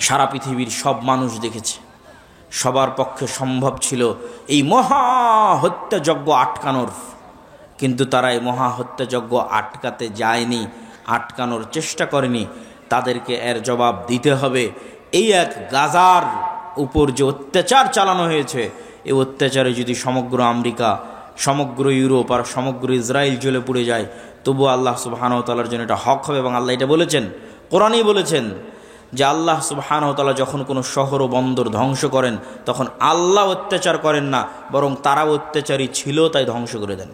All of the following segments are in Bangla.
সারা পৃথিবীর সব মানুষ দেখেছে। সবার পক্ষে সম্ভব ছিল এই মহা হত্যাযজ্ঞ আটকানোর, কিন্তু তারা এই মহা হত্যাযজ্ঞ আটকাতে যায়নি, আটকানোর চেষ্টা করেনি। তাদেরকে এর জবাব দিতে হবে। এই এক গাজার উপর যে অত্যাচার চালানো হয়েছে, এই অত্যাচারে যদি সমগ্র আমেরিকা, সমগ্র ইউরোপ আর সমগ্র ইসরায়েল জ্বলে পুড়ে যায়, তবুও আল্লাহ সুবহানাহু ওয়া তাআলার জন্য এটা হক হবে। এবং আল্লাহ এটা বলেছেন, কোরআনেই বলেছেন যে আল্লাহ সুবহানাহু ওয়া তাআলা যখন কোনো শহর ও বন্দর ধ্বংস করেন, তখন আল্লাহ অত্যাচার করেন না, বরং তারা অত্যাচারী ছিল তাই ধ্বংস করে দেন।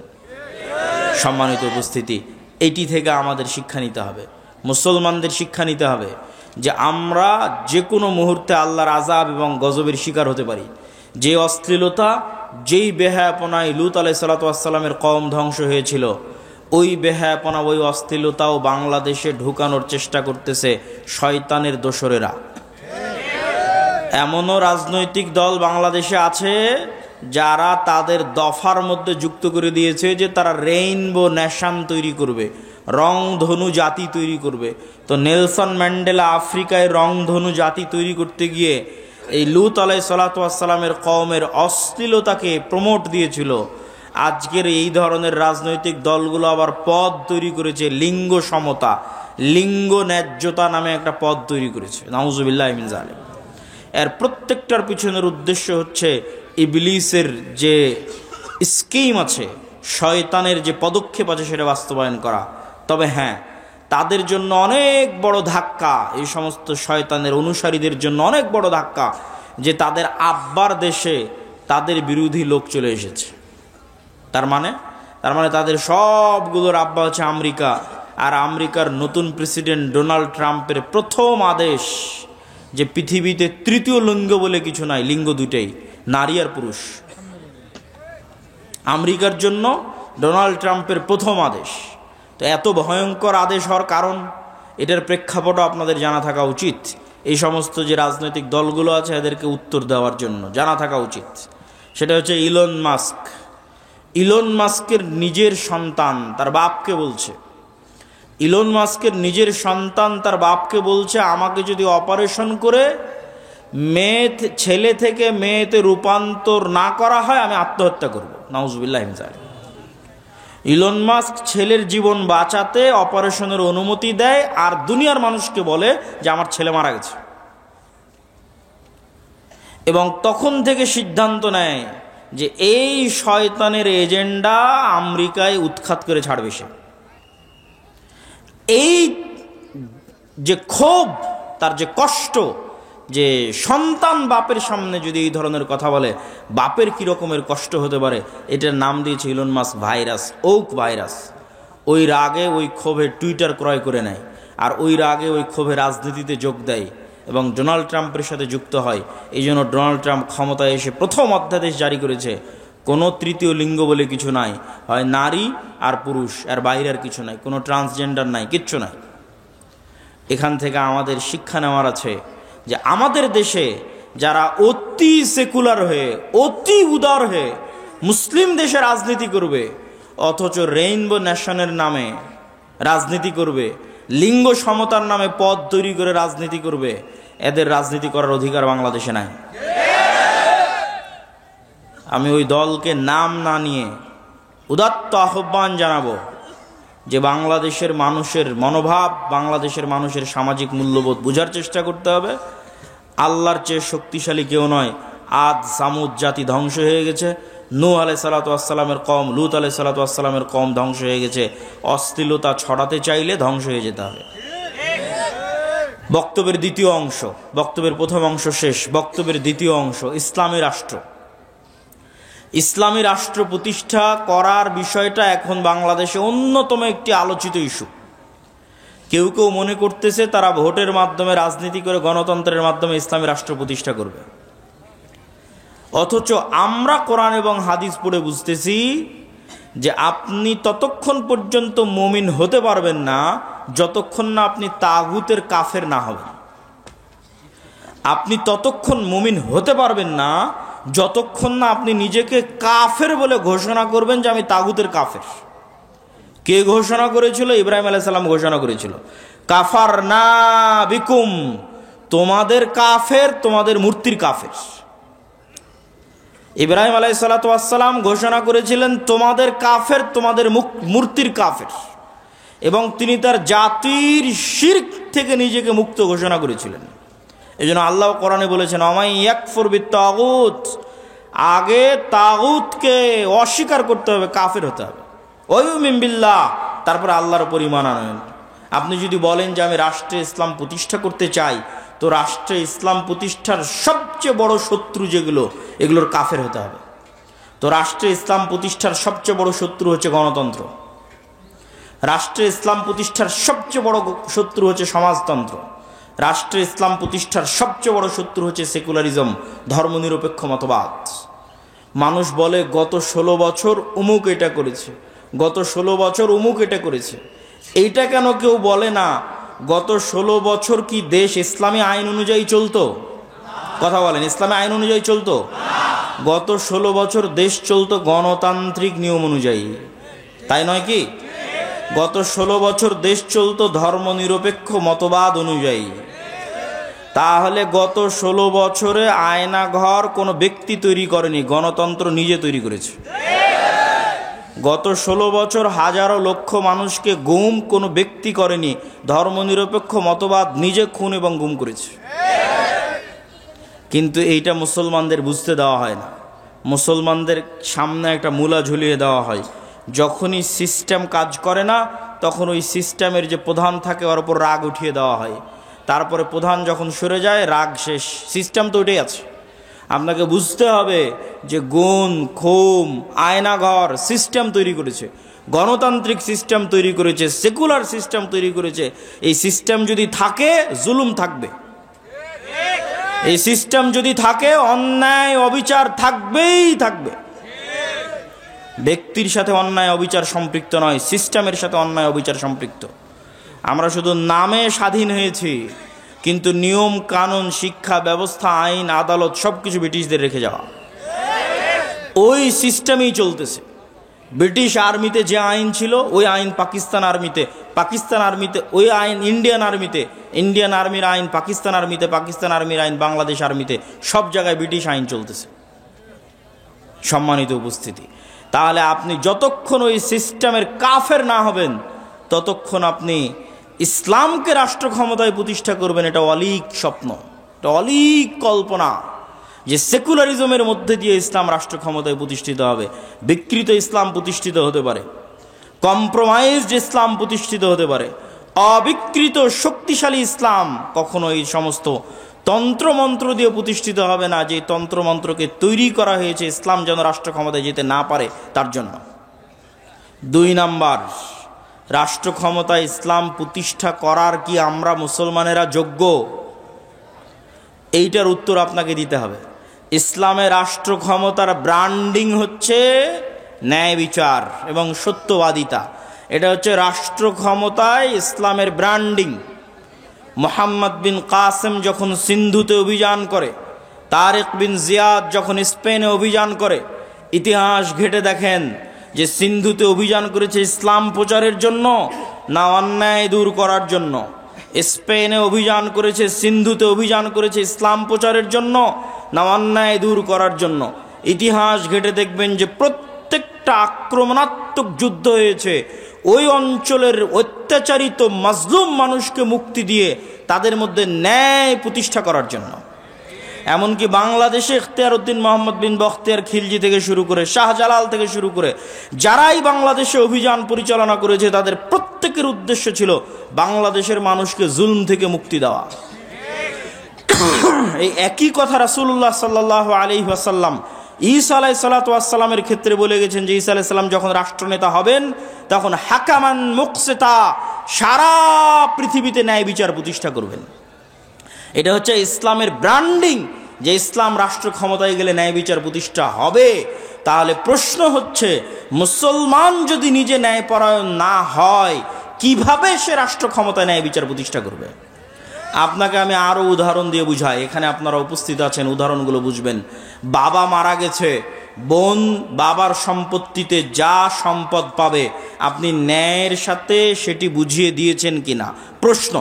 সম্মানিত উপস্থিতি, এইটি থেকে আমাদের শিক্ষা নিতে হবে, মুসলমানদের শিক্ষা নিতে হবে যে আমরা যে কোনো মুহূর্তে আল্লাহর আযাব এবং গজবের শিকার হতে পারি। যে অশ্লীলতা, যেই বেহায়াপনায় লূত আলাইহিস সালাতু ওয়াস সালামের কওম ধ্বংস হয়েছিল, ওই বেহায়াপনা, ওই অশ্লীলতাও বাংলাদেশে ঢুকানোর চেষ্টা করতেছে শয়তানের দোসরেরা। এমনও রাজনৈতিক দল বাংলাদেশে আছে যারা তাদের দফার মধ্যে যুক্ত করে দিয়েছে যে তারা রেইনবো নেশন তৈরি করবে, রংধনু জাতি তৈরি করবে। তো নেলসন ম্যান্ডেলা আফ্রিকায় রংধনু জাতি তৈরি করতে গিয়ে এই লূত আলাইহিস সালাতু ওয়াস সালামের কওমের অশ্লীলতাকে প্রমোট দিয়েছিল। আজকের এই ধরনের রাজনৈতিক দলগুলো আবার পদ তৈরি করেছে, লিঙ্গ সমতা, লিঙ্গ ন্যায্যতা নামে একটা পদ তৈরি করেছে। নাউজুবিল্লাহি মিন যালিক। এর প্রত্যেকটার পিছনের উদ্দেশ্য হচ্ছে ইবলিসের যে স্কিম আছে, শয়তানের যে পদক্ষেপ আছে, সেটা বাস্তবায়ন করা। তবে হ্যাঁ, তাদের জন্য অনেক বড় ধাক্কা, এই সমস্ত শয়তানের অনুসারীদের জন্য অনেক বড় ধাক্কা যে তাদের আব্বার দেশে তাদের বিরোধী লোক চলে এসেছে। তার মানে তাদের সবগুলোর আব্বা হচ্ছে আমেরিকা। আর আমেরিকার নতুন প্রেসিডেন্ট ডোনাল্ড ট্রাম্পের প্রথম আদেশ যে পৃথিবীতে তৃতীয় লিঙ্গ বলে কিছু নাই, লিঙ্গ দুটেই, নারী আর পুরুষ। আমেরিকার জন্য ডোনাল্ড ট্রাম্পের প্রথম আদেশ। তো এত ভয়ঙ্কর আদেশ হওয়ার কারণ, এটার প্রেক্ষাপটও আপনাদের জানা থাকা উচিত। এই সমস্ত যে রাজনৈতিক দলগুলো আছে এদেরকে উত্তর দেওয়ার জন্য জানা থাকা উচিত। সেটা হচ্ছে ইলন মাস্কের নিজের সন্তান তার বাপকে বলছে, ইলন মাস্কের নিজের সন্তান তার বাপকে বলছে, আমাকে যদি অপারেশন করে ছেলে থেকে মেয়েতে রূপান্তর না করা হয়, আমি আত্মহত্যা করব। নাউজুবিল্লাহি মিন যালিক। ইলন মাস্ক ছেলের জীবন বাঁচাতে অপারেশনের অনুমতি দেয় আর দুনিয়ার মানুষকে বলে যে আমার ছেলে মারা গেছে, এবং তখন থেকে সিদ্ধান্ত নেয় যে এই শয়তানের এজেন্ডা আমেরিকায় উৎখাত করে ছাড়বে সে। এই যে ক্ষোভ, তার যে কষ্ট, যে সন্তান বাপের সামনে যদি এই ধরনের কথা বলে, বাপের কি রকমের কষ্ট হতে পারে, এটার নাম দিয়েছে Elon Musk virus, woke virus. ওই রাগে, ওই ক্ষোভে টুইটার ক্রয় করে নেয়, আর ওই রাগে, ওই ক্ষোভে রাজনীতিতে যোগ দেয় এবং ডোনাল্ড ট্রাম্পের সাথে যুক্ত হয়। এই জন্য ডোনাল্ড ট্রাম্প ক্ষমতায় এসে প্রথম অধ্যাদেশ জারি করেছে, কোনো তৃতীয় লিঙ্গ বলে কিছু নাই, হয় নারী আর পুরুষ, এর বাইরে আর কিছু নাই, কোনো ট্রান্সজেন্ডার নাই, কিচ্ছু নাই। এখান থেকে আমাদের শিক্ষা নেওয়ার আছে যে আমাদের দেশে যারা অতি সেকুলার হয়ে, অতি উদার হয়ে মুসলিম দেশে রাজনীতি করবে, অথচ রেইনবো নেশনের নামে রাজনীতি করবে, লিঙ্গ সমতার নামে পদ তৈরি করে রাজনীতি করবে, এদের রাজনীতি করার অধিকার বাংলাদেশে নাই। আমি ওই দলকে নাম না নিয়ে উদাত্ত আহ্বান জানাবো যে বাংলাদেশের মানুষের মনোভাব, বাংলাদেশের মানুষের সামাজিক মূল্যবোধ বোঝার চেষ্টা করতে হবে। আল্লাহর চেয়ে শক্তিশালী কেউ নয়। আদ সামুদ জাতি ধ্বংস হয়ে গেছে, নূহ আলাইহিস সালাতু ওয়াস সালামের কওম, লূত আলাইহিস সালাতু ওয়াস সালামের কওম ধ্বংস হয়ে গেছে। অশ্লীলতা ছড়াতে চাইলে ধ্বংস হয়ে যেতে হবে। বক্তব্যের দ্বিতীয় অংশ, বক্তব্যের প্রথম অংশ শেষ, বক্তব্যের দ্বিতীয় অংশ, ইসলামী রাষ্ট্র। ইসলামী রাষ্ট্র প্রতিষ্ঠা করার বিষয়টা এখন বাংলাদেশে অন্যতম একটি আলোচিত ইস্যু। কেউ কেউ মনে করতেছে তারা ভোটের মাধ্যমে, রাজনীতি করে, গণতন্ত্রের মাধ্যমে ইসলামী রাষ্ট্র প্রতিষ্ঠা করবে। অথচ আমরা কোরআন এবং হাদিস পড়ে বুঝতেছি যে আপনি ততক্ষণ পর্যন্ত মুমিন হতে পারবেন না যতক্ষণ না আপনি তাগুতের কাফের না হবেন। আপনি ততক্ষণ মুমিন হতে পারবেন না যতক্ষণ না আপনি নিজেকে কাফের বলে ঘোষণা করবেন যে আমি তাগুতের কাফের। কে ঘোষণা করেছিল? ইব্রাহিম আলাইহিস সালাম ঘোষণা করেছিল, কাফারনা বিকুম, তোমাদের কাফের, তোমাদের মূর্তির কাফের। ইব্রাহিম আলাইহিসসালাতু ওয়াসসালাম ঘোষণা করেছিলেন তোমাদের কাফের, তোমাদের মূর্তির কাফের, এবং তিনি তার জাতির শিরক থেকে নিজেকে মুক্ত ঘোষণা করেছিলেন। এই জন্য আল্লাহ কোরআনে বলেছেন অমাই ইয়াকফুর বিত্তাগুত, আগে তাগুতকে অস্বীকার করতে হবে, কাফের হতে হবে। ওয়ুমিন বিল্লাহ, তারপরে আল্লাহর উপর ঈমান আনেন। আপনি যদি বলেন যে আমি রাষ্ট্রে ইসলাম প্রতিষ্ঠা করতে চাই, তো রাষ্ট্রে ইসলাম প্রতিষ্ঠার সবচেয়ে বড় শত্রু যেগুলো, এগুলোর কাফের হতে হবে। তো রাষ্ট্রে ইসলাম প্রতিষ্ঠার সবচেয়ে বড় শত্রু হচ্ছে গণতন্ত্র, রাষ্ট্রে ইসলাম প্রতিষ্ঠার সবচেয়ে বড় শত্রু হচ্ছে সমাজতন্ত্র, রাষ্ট্রে ইসলাম প্রতিষ্ঠার সবচেয়ে বড় শত্রু হচ্ছে সেকুলারিজম, ধর্মনিরপেক্ষ মতবাদ। মানুষ বলে গত 16 বছর অমুক এটা করেছে, গত 16 বছর অমুক এটা করেছে। এইটা কেন কেউ বলে না গত 16 বছর কি দেশ ইসলামী আইন অনুযায়ী চলতো? কথা বলেন, ইসলামী আইন অনুযায়ী চলতো? গত 16 বছর দেশ চলতো গণতান্ত্রিক নিয়ম অনুযায়ী, তাই নয় কি? গত 16 বছর দেশ চলতো ধর্মনিরপেক্ষ মতবাদ অনুযায়ী। তাহলে গত 16 বছরে আয়নাঘর কোনো ব্যক্তি তৈরি করেনি, গণতন্ত্র নিজে তৈরি করেছে। গত 16 বছর হাজারো লক্ষ মানুষকে গুম কোনো ব্যক্তি করেনি, ধর্মনিরপেক্ষ মতবাদ নিজে খুন এবং গুম করেছে। কিন্তু এইটা মুসলমানদের বুঝতে দেওয়া হয় না। মুসলমানদের সামনে একটা মূলা ঝুলিয়ে দেওয়া হয়, যখনই সিস্টেম কাজ করে না তখন ওই সিস্টেমের যে প্রধান থাকে ওর উপর রাগ উঠিয়ে দেওয়া হয়। তারপরে প্রধান যখন সরে যায় রাগ শেষ, সিস্টেম তো ওইটাই আছে। আপনাকে বুঝতে হবে যে গুণ খুম আয়নাঘর সিস্টেম তৈরি করেছে, গণতান্ত্রিক সিস্টেম তৈরি করেছে, সেকুলার সিস্টেম তৈরি করেছে। এই সিস্টেম যদি থাকে জুলুম থাকবে, এই সিস্টেম যদি থাকে অন্যায় অবিচার থাকবেই থাকবে। ব্যক্তির সাথে অন্যায় অবিচার সম্পৃক্ত নয়, সিস্টেমের সাথে অন্যায় অবিচার সম্পৃক্ত। আমরা শুধু নামে স্বাধীন হয়েছি, কিন্তু নিয়ম কানুন শিক্ষা ব্যবস্থা আইন আদালত সবকিছু ব্রিটিশদের রেখে যাওয়া, ওই সিস্টেমেই চলতেছে। ব্রিটিশ আর্মিতে যে আইন ছিল ওই আইন পাকিস্তান আর্মিতে, পাকিস্তান আর্মিতে ওই আইন ইন্ডিয়ান আর্মিতে, ইন্ডিয়ান আর্মির আইন পাকিস্তান আর্মিতে, পাকিস্তান আর্মির আইন বাংলাদেশ আর্মিতে, সব জায়গায় ব্রিটিশ আইন চলতেছে। সম্মানিত উপস্থিতি, তাহলে আপনি যতক্ষণ ওই সিস্টেমের কাফের না হবেন ততক্ষণ আপনি ইসলামকে রাষ্ট্র ক্ষমতায় প্রতিষ্ঠা করবেন। এটা অলীক স্বপ্ন, এটা অলীক কল্পনা যে সেকুলারিজমের মধ্যে দিয়ে ইসলাম রাষ্ট্র ক্ষমতায় প্রতিষ্ঠিত হবে। বিকৃত ইসলাম প্রতিষ্ঠিত হতে পারে, কম্প্রোমাইজড ইসলাম প্রতিষ্ঠিত হতে পারে, অবিকৃত শক্তিশালী ইসলাম কখনো এই সমস্ত তন্ত্রমন্ত্র দিয়ে প্রতিষ্ঠিত হবে না, যে তন্ত্রমন্ত্রকে তৈরি করা হয়েছে ইসলাম যেন রাষ্ট্র ক্ষমতায় যেতে না পারে তার জন্য। 2 নাম্বার, রাষ্ট্র ক্ষমতায় ইসলাম প্রতিষ্ঠা করার কি আমরা মুসলমানেরা যোগ্য? এইটার উত্তর আপনাকে দিতে হবে। ইসলামের রাষ্ট্র ক্ষমতার ব্র্যান্ডিং হচ্ছে ন্যায় বিচার এবং সত্যবাদিতা। এটা হচ্ছে রাষ্ট্র ক্ষমতায় ইসলামের ব্র্যান্ডিং। মোহাম্মদ বিন কাসেম যখন সিন্ধুতে অভিযান করে, তারেক বিন জিয়াদ যখন স্পেনে অভিযান করে, ইতিহাস ঘেটে দেখেন যে সিন্ধুতে অভিযান করেছে ইসলাম প্রচারের জন্য না অন্যায় দূর করার জন্য? স্পেনে অভিযান করেছে, সিন্ধুতে অভিযান করেছে ইসলাম প্রচারের জন্য না অন্যায় দূর করার জন্য? ইতিহাস ঘেটে দেখবেন যে প্রত্যেকটা আক্রমণাত্মক যুদ্ধ হয়েছে ওই অঞ্চলের অত্যাচারিত মাজলুম মানুষকে মুক্তি দিয়ে তাদের মধ্যে ন্যায় প্রতিষ্ঠা করার জন্য। এমনকি বাংলাদেশে ইখতিয়ার উদ্দিন মোহাম্মদ বিন বখতিয়ার খিলজি থেকে শুরু করে শাহজালাল থেকে শুরু করে যারাই বাংলাদেশে অভিযান পরিচালনা করেছে তাদের প্রত্যেকের উদ্দেশ্য ছিল বাংলাদেশের মানুষকে জুলম থেকে মুক্তি দেওয়া। এই একই কথা রাসূলুল্লাহ সাল্লাল্লাহু আলাইহি ওয়াসাল্লাম ঈসা আলাইহিসসালাতু ওয়াসসালামের ক্ষেত্রে বলে গেছেন যে ঈসা আলাইহিস সালাম যখন রাষ্ট্রনেতা হবেন তখন হাকামান মুকসিতা, সারা পৃথিবীতে ন্যায় বিচার প্রতিষ্ঠা করবেন। এটা হচ্ছে ইসলামের ব্র্যান্ডিং, যে ইসলাম রাষ্ট্র ক্ষমতায় গেলে ন্যায় বিচার প্রতিষ্ঠা হবে। তাহলে প্রশ্ন হচ্ছে, মুসলমান যদি নিজে ন্যায়পরায়ণ না হয় কিভাবে সে রাষ্ট্র ক্ষমতায় ন্যায় বিচার প্রতিষ্ঠা করবে? আপনাকে আমি আরও উদাহরণ দিয়ে বুঝাই, এখানে আপনারা উপস্থিত আছেন, উদাহরণগুলো বুঝবেন। বাবা মারা গেছে, বোন বাবার সম্পত্তিতে যা সম্পদ পাবে আপনি ন্যায়ের সাথে সেটি বুঝিয়ে দিয়েছেন কিনা? প্রশ্ন।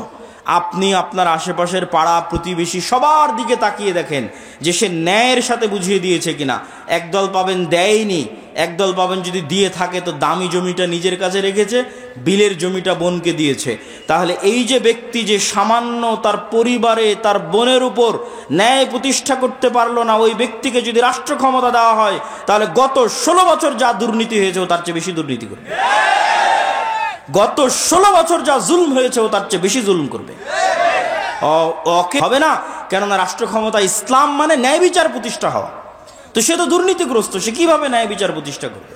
আপনি আপনার আশেপাশের পাড়া প্রতিবেশী সবার দিকে তাকিয়ে দেখেন যে সে ন্যায়ের সাথে বুঝিয়ে দিয়েছে কিনা। একদল পাবেন দেয়নি, একদল পাবেন যদি দিয়ে থাকে তো দামি জমিটা নিজের কাছে রেখেছে, বিলের জমিটা বোনকে দিয়েছে। তাহলে এই যে ব্যক্তি যে সামান্য তার পরিবারে তার বোনের উপর ন্যায় প্রতিষ্ঠা করতে পারলো না, ওই ব্যক্তিকে যদি রাষ্ট্র ক্ষমতা দেওয়া হয় তাহলে গত 16 বছর যা দুর্নীতি হয়েছে ও তার চেয়ে বেশি দুর্নীতি করবে। গত 16 বছর যা জুলম হয়েছে ও তার চেয়ে বেশি জুলম করবে। ওকে হবে না, কেননা রাষ্ট্র ক্ষমতা ইসলাম মানে ন্যায় বিচার প্রতিষ্ঠা হওয়া। তো সে তো দুর্নীতিগ্রস্ত, সে কিভাবে ন্যায় বিচার প্রতিষ্ঠা করবে?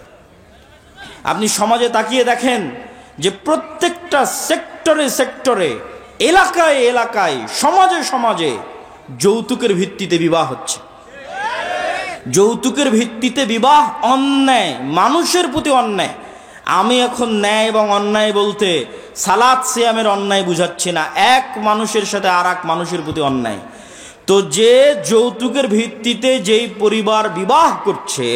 আপনি সমাজে তাকিয়ে দেখেন যে প্রত্যেকটা সেক্টরে সেক্টরে, এলাকায় এলাকায়, সমাজে সমাজে যৌতুকের ভিত্তিতে বিবাহ হচ্ছে। যৌতুকের ভিত্তিতে বিবাহ অন্যায়, মানুষের প্রতি অন্যায়। আমি এখন ন্যায় এবং অন্যায় বলতে সালাত সিয়ামের অন্যায় বুঝাচ্ছি না, এক মানুষের সাথে আর এক মানুষের প্রতি অন্যায়। তো যে যৌতুকের ভিত্তিতে যেই পরিবার বিবাহ করছে,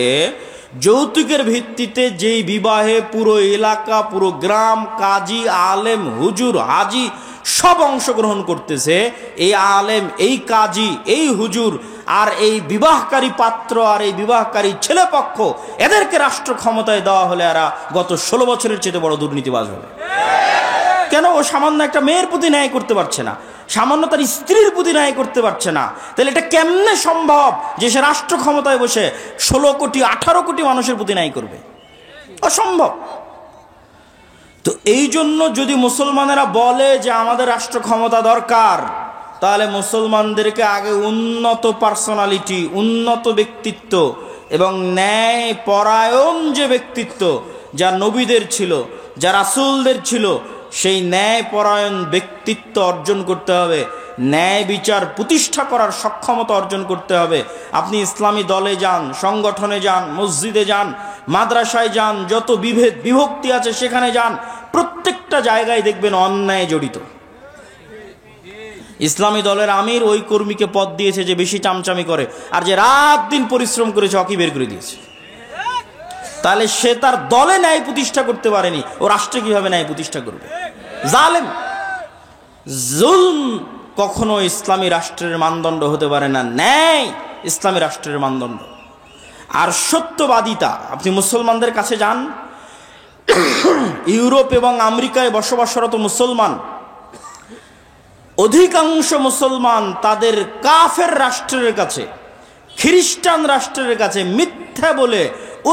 যৌতুকের ভিত্তিতে যেই বিবাহে পুরো এলাকা, পুরো গ্রাম, কাজী, আলেম, হুজুর, হাজি সব অংশগ্রহণ করতেছে, এই আলেম, এই কাজী, এই হুজুর আর এই বিবাহকারী পাত্র আর এই বিবাহকারী ছেলেপক্ষ, এদেরকে রাষ্ট্র ক্ষমতায় দেওয়া হলে এরা গত 16 বছরের চেয়ে বড় দুর্নীতিবাজ হবে। কেন? ও সামান্য একটা মেয়ের প্রতি ন্যায় করতে পারছে না, সামান্য তার স্ত্রীর প্রতি ন্যায় করতে পারছে না। তাহলে এটা কেমনে সম্ভব যে সে রাষ্ট্র ক্ষমতায় বসে 16 কোটি 18 কোটি মানুষের প্রতি ন্যায় করবে? অসম্ভব। তো এই জন্য যদি মুসলমানেরা বলে যে আমাদের রাষ্ট্র ক্ষমতা দরকার, তাহলে মুসলমানদেরকে আগে উন্নত পার্সোনালিটি, উন্নত ব্যক্তিত্ব এবং ন্যায় পরায়ণ যে ব্যক্তিত্ব যা নবীদের ছিল, যা রাসূলদের ছিল, সেই ন্যায় পরায়ণ ব্যক্তিত্ব অর্জন করতে হবে, ন্যায় বিচার প্রতিষ্ঠা করার সক্ষমতা অর্জন করতে হবে। আপনি ইসলামী দলে যান, সংগঠনে যান, মসজিদে যান, মাদ্রাসায় যান, যত বিভেদ বিভক্তি আছে সেখানে যান, প্রত্যেকটা জায়গায় দেখবেন অন্যায় জড়িত। ইসলামী দলের আমির ওই কর্মীকে পদ দিয়েছে যে বেশি চামচামি করে, আর যে রাত দিন পরিশ্রম করেছে ওকে বের করে দিয়েছে। তাহলে সে তার দলে ন্যায় প্রতিষ্ঠা করতে পারেনি, ও রাষ্ট্রে কিভাবে ন্যায় প্রতিষ্ঠা করবে? জালেম। জুলম কখনো ইসলামী রাষ্ট্রের মানদণ্ড হতে পারে না, ন্যায় ইসলামী রাষ্ট্রের মানদণ্ড। আর সত্যবাদিতা, আপনি মুসলমানদের কাছে যান, ইউরোপ এবং আমেরিকায় বসবাসরত মুসলমান, অধিকাংশ মুসলমান তাদের কাফের রাষ্ট্রের কাছে, খ্রিস্টান রাষ্ট্রের কাছে মিথ্যা বলে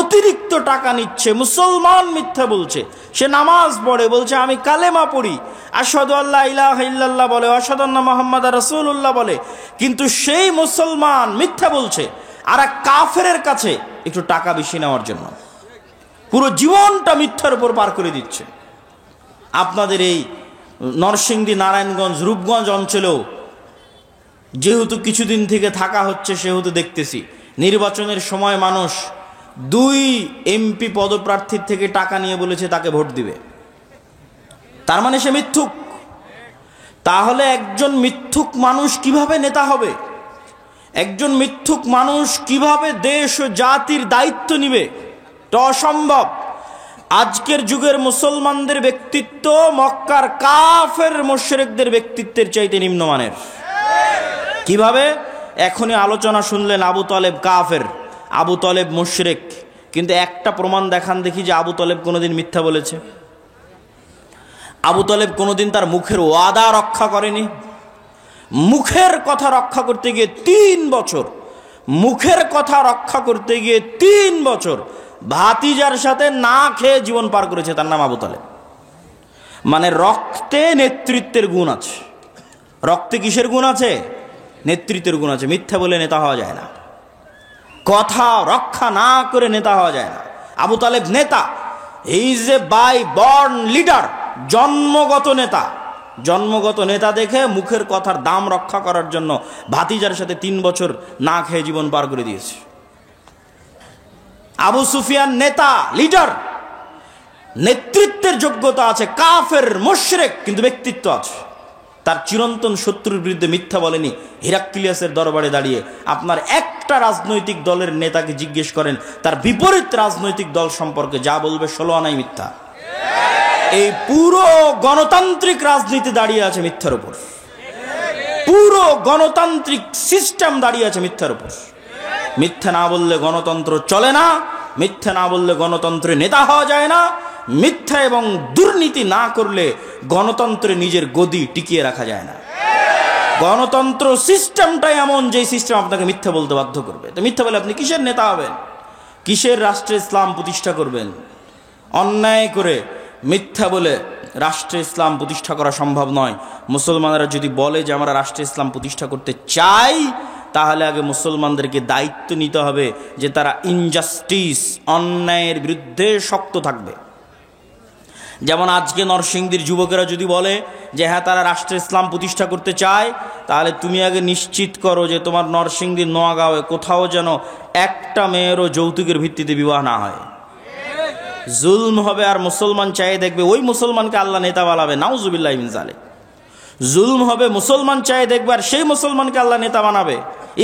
অতিরিক্ত টাকা নিচ্ছে। মুসলমান মিথ্যা বলছে, সে নামাজ পড়ে, বলছে আমি কালেমা পড়ি, আশহাদু আল্লা ইলাহা ইল্লাল্লাহ বলে, আশহাদু আন্না মুহাম্মাদুর রাসূলুল্লাহ বলে, কিন্তু সেই মুসলমান মিথ্যা বলছে আর এক কাফেরের কাছে একটু টাকা বেশি নেওয়ার জন্য পুরো জীবনটা মিথ্যার উপর পার করে দিচ্ছে। আপনাদের এই নরসিংদী, নারায়ণগঞ্জ, রূপগঞ্জ অঞ্চলেও যেহেতু কিছুদিন থেকে থাকা হচ্ছে, সেহেতু দেখতেছি নির্বাচনের সময় মানুষ 2 এমপি পদপ্রার্থীর থেকে টাকা নিয়ে বলেছে তাকে ভোট দিবে। তার মানে সে মিথ্যুক। তাহলে একজন মিথ্যুক মানুষ কিভাবে নেতা হবে? একজন মিথ্যুক মানুষ কিভাবে দেশ ও জাতির দায়িত্ব নিবে? এটা অসম্ভব। আজকের যুগের মুসলমানদের ব্যক্তিত্ব মক্কার কাফের মুশরিকদের ব্যক্তিত্বের চাইতে নিম্নমানের। কিভাবে? এখনই আলোচনা শুনলেন আবু তালেব কাফের, আবু তালেব মুশরিক, কিন্তু একটা প্রমাণ দেখান দেখি যে আবু তালেব কোনোদিন মিথ্যা বলেছে? আবু তালেব কোনোদিন তার মুখের ওয়াদা রক্ষা করেনি। মুখের কথা রক্ষা করতে গিয়ে 3 বছর, মুখের কথা রক্ষা করতে গিয়ে 3 বছর ভাতিজার সাথে না খেয়ে জীবন পার করেছে। তার নাম আবু তালেব। মানে রক্তে নেতৃত্বের গুণ আছে। রক্তে কিসের গুণ আছে? নেতৃত্বের গুণ আছে। মিথ্যা বলে নেতা হওয়া যায় না, কথা রক্ষা না করে নেতা হওয়া যায় না। আবু তালেব নেতা, he is a by born leader, জন্মগত নেতা। জন্মগত নেতা দেখে মুখের কথার দাম রক্ষা করার জন্য ভাতিজার সাথে 3 বছর না খেয়ে জীবন পার করে দিয়েছে। আবু সুফিয়ান নেতা, লিডার, নেতৃত্বের যোগ্যতা আছে, কাফের মুশরিক, কিন্তু ব্যক্তিত্ব আছে। তার চিরন্তন শত্রুর বিরুদ্ধে মিথ্যা বলেনি। হিরাক্লিয়াসের দরবারে দাঁড়িয়ে আপনার একটা রাজনৈতিক দলের নেতাকে জিজ্ঞেস করেন, তার বিপরীত রাজনৈতিক দল সম্পর্কে যা বলবে 16 আনাই মিথ্যা। এই পুরো গণতান্ত্রিক রাজনীতি দাঁড়িয়ে আছে মিথ্যার উপর। পুরো গণতান্ত্রিক সিস্টেম দাঁড়িয়ে আছে মিথ্যার উপর। মিথ্যা না বললে গণতন্ত্র চলে না, মিথ্যা না বললে গণতন্ত্রে নেতা হওয়া যায় না, মিথ্যা এবং দুর্নীতি না করলে গণতন্ত্রে নিজের গদি টিকিয়ে রাখা যায় না। গণতন্ত্র সিস্টেমটাই এমন যে সিস্টেম আপনাকে মিথ্যা বলতে বাধ্য করবে। তো মিথ্যা বলে আপনি কিসের নেতা হবেন, কিসের রাষ্ট্রে ইসলাম প্রতিষ্ঠা করবেন? অন্যায় করে মিথ্যা বলে রাষ্ট্রে ইসলাম প্রতিষ্ঠা করা সম্ভব নয়। মুসলমানরা যদি বলে যে আমরা রাষ্ট্রে ইসলাম প্রতিষ্ঠা করতে চাই, তাহলে আগে মুসলমানদেরকে দায়িত্ব নিতে হবে যে তারা ইনজাস্টিস, অন্যায়ের বিরুদ্ধে শক্ত থাকবে। যেমন আজকে নরসিংদীর যুবকেরা যদি বলে যে হ্যাঁ তারা রাষ্ট্রে ইসলাম প্রতিষ্ঠা করতে চায়, তাহলে তুমি আগে নিশ্চিত করো যে তোমার নরসিংদীর নোয়াগাঁওয়ে কোথাও যেন একটা মেয়েরও যৌতুকের ভিত্তিতে বিবাহ না হয়। জুলম হবে আর মুসলমান চাই দেখবে ওই মুসলমানকে আল্লাহ নেতা বানাবে, নাউজুবিল্লাহ মিন যালিক। জুলম হবে, মুসলমান চাই দেখবে আর সেই মুসলমানকে আল্লাহ নেতা বানাবে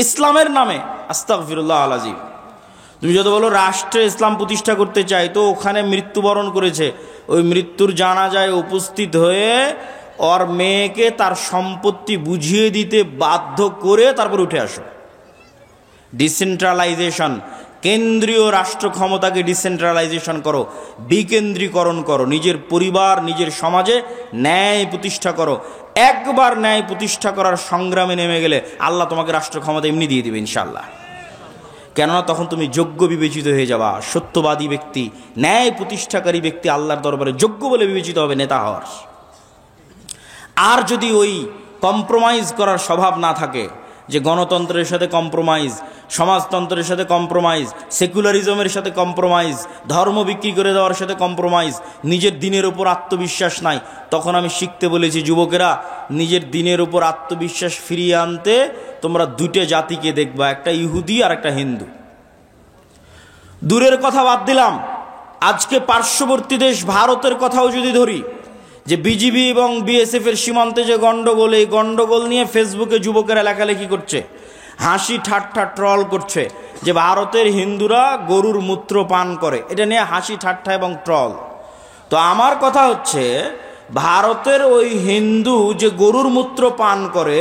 ইসলামের নামে। আস্তাগফিরুল্লাহ আল আযীম। তুমি যদি বলো রাষ্ট্রে ইসলাম প্রতিষ্ঠা করতে চাই, তো ওখানে মৃত্যুবরণ করেছে, ওই মৃত্যুর জানাজায় উপস্থিত হয়ে ওর মেয়েকে তার সম্পত্তি বুঝিয়ে দিতে বাধ্য করে তারপর উঠে আসো। ডিসেন্ট্রালাইজেশন, কেন্দ্রীয় রাষ্ট্র ক্ষমতাকে ডিসেন্ট্রালাইজেশন করো, বিকেন্দ্রীকরণ করো, নিজের পরিবার নিজের সমাজে ন্যায় প্রতিষ্ঠা করো। একবার ন্যায় প্রতিষ্ঠা করার সংগ্রামে নেমে গেলে আল্লাহ তোমাকে রাষ্ট্র ক্ষমতা এমনি দিয়ে দিবে ইনশাআল্লাহ। কেননা তখন তুমি যোগ্য বিবেচিত হয়ে যাবা। সত্যবাদী ব্যক্তি, ন্যায় প্রতিষ্ঠাকারী ব্যক্তি আল্লাহর দরবারে যোগ্য বলে বিবেচিত হবে নেতা হওয়ার। আর যদি ওই কম্প্রোমাইজ করার স্বভাব না থাকে, যে গণতন্ত্রের সাথে কম্প্রোমাইজ, সমাজতন্ত্রের সাথে কম্প্রোমাইজ, সেকুলারিজমের সাথে কম্প্রোমাইজ, ধর্ম বিক্রি করে দেওয়ার সাথে কম্প্রোমাইজ, নিজের দিনের উপর আত্মবিশ্বাস নাই, তখন আমি শিখতে বলেছি যুবকেরা, নিজের দিনের উপর আত্মবিশ্বাস ফিরিয়ে আনতে তোমরা দুটো জাতিকে দেখবা, একটা ইহুদি আর একটা হিন্দু। দূরের কথা বাদ দিলাম, আজকে পার্শ্ববর্তী দেশ ভারতের কথাও যদি ধরি, যে বিজিবি এবং বিএসএফ এর সীমান্তে যে গন্ডগোল, এই গন্ডগোল নিয়ে ফেসবুকে যুবকেরা লেখালেখি করছে, হাসি ঠাট্টা ট্রল করছে যে ভারতের হিন্দুরা গরুর মূত্র পান করে, এটা নিয়ে হাসি ঠাট্টা এবং ট্রল। তো আমার কথা হচ্ছে, ভারতের ওই হিন্দু যে গরুর মূত্র পান করে,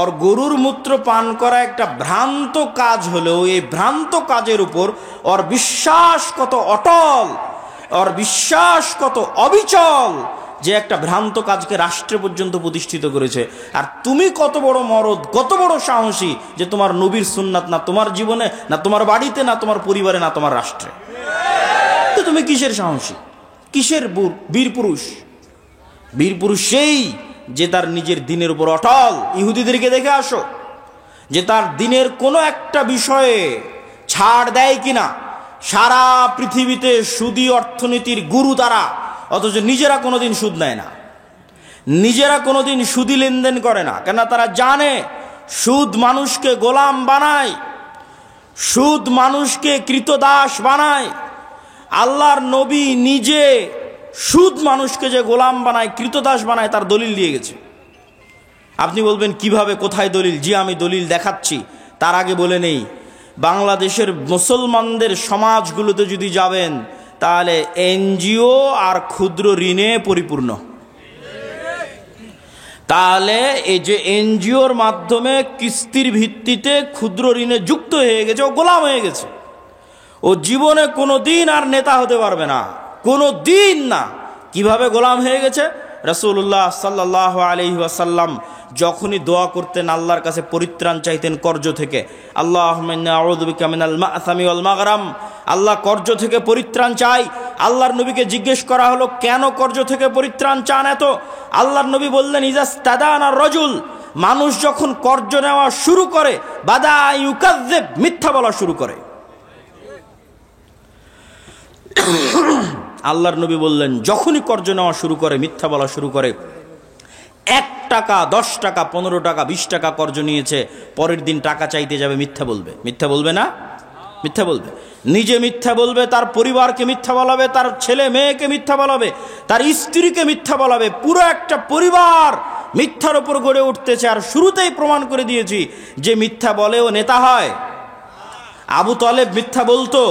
আর গরুর মূত্র পান করা একটা ভ্রান্ত কাজ হলেও এই ভ্রান্ত কাজের উপর ওর বিশ্বাস কত অটল, ওর বিশ্বাস কত অবিচল, যে একটা ভ্রান্ত কাজকে রাষ্ট্রে পর্যন্ত প্রতিষ্ঠিত করেছে। আর তুমি কত বড় মরদ, কত বড় সাহসী যে তোমার নবীর সুন্নাত না তোমার জীবনে, না তোমার বাড়িতে, না তোমার পরিবারে, না তোমার রাষ্ট্রে। তো তুমি কিসের সাহসী, কিসের বীর পুরুষ? বীর পুরুষ সেই যে তার নিজের দিনের উপর অটল। ইহুদিদেরকে দেখে আসো যে তার দিনের কোনো একটা বিষয়ে ছাড় দেয় কিনা। সারা পৃথিবীতে সুদী অর্থনীতির গুরু তারা, অথচ নিজেরা কোনোদিন সুদ নেয় না, নিজেরা কোনোদিন সুদী লেনদেন করে না। কেন? তারা জানে সুদ মানুষকে গোলাম বানায়, সুদ মানুষকে কৃতদাস বানায়। আল্লাহর নবী নিজে সুদ মানুষকে যে গোলাম বানায়, কৃতদাস বানায়, তার দলিল দিয়ে গেছে। আপনি বলবেন কিভাবে, কোথায় দলিল? জি আমি দলিল দেখাচ্ছি। তার আগে বলে নেই, বাংলাদেশের মুসলমানদের সমাজগুলোতে যদি যাবেন, তাহলে এনজিও আর ক্ষুদ্র ঋণে পরিপূর্ণ। তাহলে এই যে এনজিওর মাধ্যমে কিস্তির ভিত্তিতে ক্ষুদ্র ঋণে যুক্ত হয়ে গেছে, ও গোলাম হয়ে গেছে। ও জীবনে কোনো দিন আর নেতা হতে পারবে না, কোনো দিন না। কিভাবে গোলাম হয়ে গেছে? রাসূলুল্লাহ সাল্লাল্লাহু আলাইহি ওয়াসাল্লাম যখনই দোয়া করতেন, আল্লাহর কাছে পরিত্রাণ চাইতেন কর্জ থেকে, আল্লাহুম্মা ইন্নী আউযু বিকা মিনাল মা'সামি ওয়াল মাগরাম, আল্লাহ কর্জ থেকে পরিত্রাণ চাই। আল্লাহর নবীকে জিজ্ঞেস করা হলো, কেন কর্জ থেকে পরিত্রাণ চান এত? আল্লাহর নবী বললেন, ইজাস্তাদানা রাজুল, মানুষ যখন কর্জ নেওয়া শুরু করে, বাদা ইউকাযযিব, মিথ্যা বলা শুরু করে। আল্লাহর নবী বললেন, যখনই কর্জ নেওয়া শুরু করে, মিথ্যা বলা শুরু করে, 1 টাকা 10 টাকা 15 টাকা 20 টাকা কর্জ নিয়েছে, পরের দিন টাকা চাইতে যাবে, মিথ্যা বলবে। মিথ্যা বলবে না? মিথ্যা বলবে। নিজে মিথ্যা বলবে, তার পরিবারকে মিথ্যা বলাবে, তার ছেলে মেয়েকে মিথ্যা বলাবে, তার স্ত্রীকে মিথ্যা বলাবে। পুরো একটা পরিবার মিথ্যার উপর গড়ে উঠতেছে। আর শুরুতেই প্রমাণ করে দিয়েছি যে মিথ্যা বলেও নেতা হয়। আবু তালেব মিথ্যা বলতো,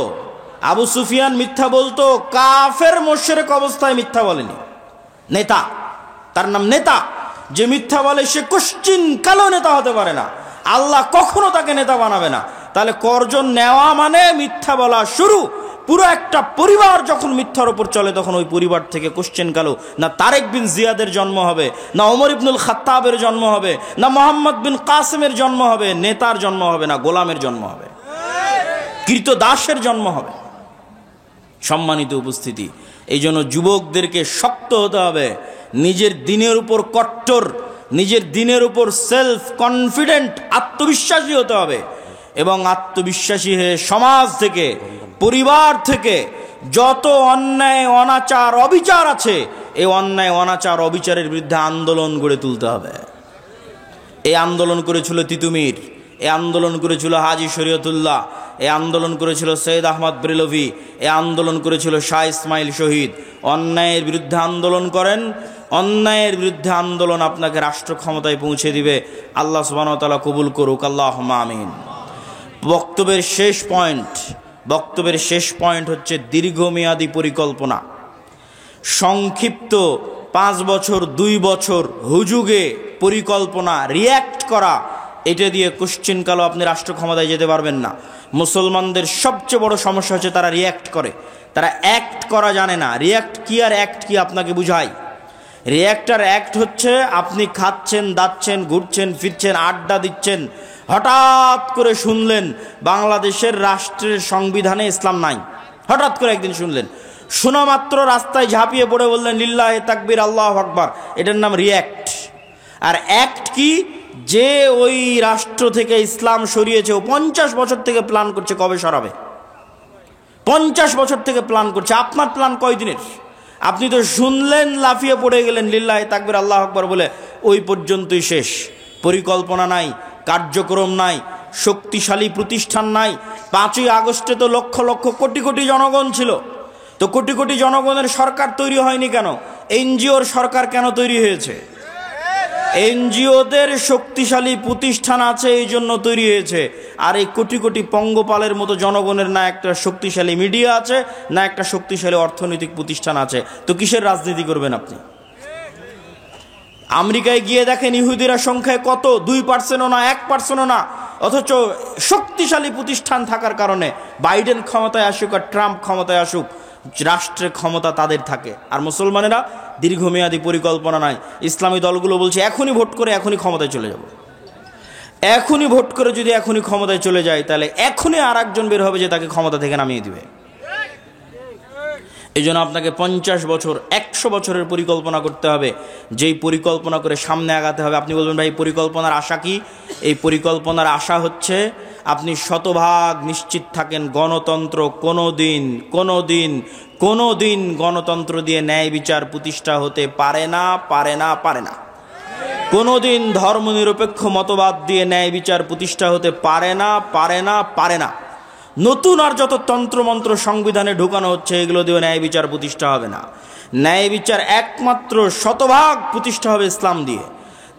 আবু সুফিয়ান মিথ্যা বলতো, কাফের মুশরিক অবস্থায় মিথ্যা বলেনি। নেতা, তার নাম নেতা। যে মিথ্যা বলে সে কোশ্চিন কালো নেতা হতে পারে না, আল্লাহ কখনো তাকে নেতা বানাবে না। তাহলে কর্জন নেওয়া মানে মিথ্যা বলা শুরু। পুরো একটা পরিবার যখন মিথ্যার উপর চলে তখন ওই পরিবার থেকে কোশ্চেন কালো না তারেক বিন জিয়াদের জন্ম হবে, না ওমর ইবনুল খাত্তাবের জন্ম হবে, না মোহাম্মদ বিন কাসেমের জন্ম হবে, নেতার জন্ম হবে না, গোলামের জন্ম হবে, কৃতদাসের জন্ম হবে। সম্মানিত উপস্থিতি, এই জন্য যুবকদেরকে শক্ত হতে হবে, নিজের দিনের উপর কট্টর, নিজের দিনের উপর সেলফ কনফিডেন্ট, আত্মবিশ্বাসী হতে হবে। এবং আত্মবিশ্বাসী হয়ে সমাজ থেকে, পরিবার থেকে যত অন্যায় অনাচার অবিচার আছে, এই অন্যায় অনাচার অবিচারের বিরুদ্ধে আন্দোলন গড়ে তুলতে হবে। এই আন্দোলন করেছিল তিতুমির, এই আন্দোলন করেছিল হাজী শরীয়তুল্লাহ, এই আন্দোলন করেছিল সৈয়দ আহমদ ব্রেলভি, এই আন্দোলন করেছিল শাহ ইসমাইল শহীদ। অন্যায়ের বিরুদ্ধে আন্দোলন করেন, অন্যায়ের বিরুদ্ধে আন্দোলন আপনাকে রাষ্ট্র ক্ষমতায় পৌঁছে দিবে। আল্লাহ সুবহানাহু ওয়া তাআলা কবুল করুক, আল্লাহুম্মা আমিন। বক্তব্যের শেষ পয়েন্ট হচ্ছে দীর্ঘমেয়াদী পরিকল্পনা। সংক্ষিপ্ত 5 বছর 2 বছর হুজুগে পরিকল্পনা, রিয়্যাক্ট করা, এটা দিয়ে কোশ্চিন কালো আপনি রাষ্ট্র ক্ষমতায় যেতে পারবেন না। মুসলমানদের সবচেয়ে বড় সমস্যা হচ্ছে তারা রিয়্যাক্ট করে, তারা অ্যাক্ট করা জানে না। রিয়্যাক্ট কি আর অ্যাক্ট কি আপনাকে বুঝাই। রিয়্যাক্ট আর অ্যাক্ট হচ্ছে আপনি খাচ্ছেন, দাচ্ছেন, ঘুরছেন, ফিরছেন, আড্ডা দিচ্ছেন, হঠাৎ করে শুনলেন বাংলাদেশের রাষ্ট্রের সংবিধানে ইসলাম নাই। হঠাৎ করে একদিন শুনলেন, শোনা মাত্র রাস্তায় ঝাঁপিয়ে পড়ে বললেন লিল্লাহে তাকবীর, আল্লাহু আকবার। এটার নাম রিয়্যাক্ট। আর অ্যাক্ট কি? যে ওই রাষ্ট্র থেকে ইসলাম সরিয়েছে, ও 50 বছর থেকে প্ল্যান করছে কবে সরাবে। 50 বছর থেকে প্ল্যান করছে। আপনার প্ল্যান কয়দিনের? আপনি তো শুনলেন, লাফিয়ে পড়ে গেলেন লিল্লাহে তাকবীর, আল্লাহু আকবার বলে, ওই পর্যন্তই শেষ। পরিকল্পনা নাই, কার্যক্রম নাই, শক্তিশালী প্রতিষ্ঠান নাই। 5ই আগস্টে তো লক্ষ লক্ষ কোটি কোটি জনগণ ছিল, তো কোটি কোটি জনগণের সরকার তৈরি হয়নি কেন? এনজিওর সরকার কেন তৈরি হয়েছে? এনজিওদের শক্তিশালী প্রতিষ্ঠান আছে, এই জন্য তৈরি হয়েছে। আর এই কোটি কোটি পঙ্গপালের মতো জনগণের না একটা শক্তিশালী মিডিয়া আছে, না একটা শক্তিশালী অর্থনৈতিক প্রতিষ্ঠান আছে, তো কিসের রাজনীতি করবেন আপনি? আমেরিকায় গিয়ে দেখেন ইহুদিরা সংখ্যায় কত, 2%ও না, 1%ও না। অথচ শক্তিশালী প্রতিষ্ঠান থাকার কারণে বাইডেন ক্ষমতায় আসুক আর ট্রাম্প ক্ষমতায় আসুক, রাষ্ট্রের ক্ষমতা তাদের থাকে। আর মুসলমানেরা দীর্ঘমেয়াদী পরিকল্পনা নাই। ইসলামী দলগুলো বলছে এখনই ভোট করে এখনই ক্ষমতায় চলে যাব। এখনই ভোট করে যদি এখনই ক্ষমতায় চলে যায়, তাহলে এখনই আর একজন বের হবে যে তাকে ক্ষমতা থেকে নামিয়ে দিবে। এই জন্য আপনাকে 50 বছর 100 বছরের পরিকল্পনা করতে হবে। যেই পরিকল্পনা করে সামনে আগাতে হবে। আপনি বলবেন ভাই পরিকল্পনার আশা কি? এই পরিকল্পনার আশা হচ্ছে আপনি শতভাগ নিশ্চিত থাকেন গণতন্ত্র কোনোদিন গণতন্ত্র দিয়ে ন্যায় বিচার প্রতিষ্ঠা হতে পারে না। কোনোদিন ধর্মনিরপেক্ষ মতবাদ দিয়ে ন্যায় বিচার প্রতিষ্ঠা হতে পারে না। নতুন আর যত তন্ত্রমন্ত্র সংবিধানে ঢুকানো হচ্ছে, এগুলো দিয়ে ন্যায় বিচার প্রতিষ্ঠা হবে না। ন্যায় বিচার একমাত্র শতভাগ প্রতিষ্ঠা হবে ইসলাম দিয়ে।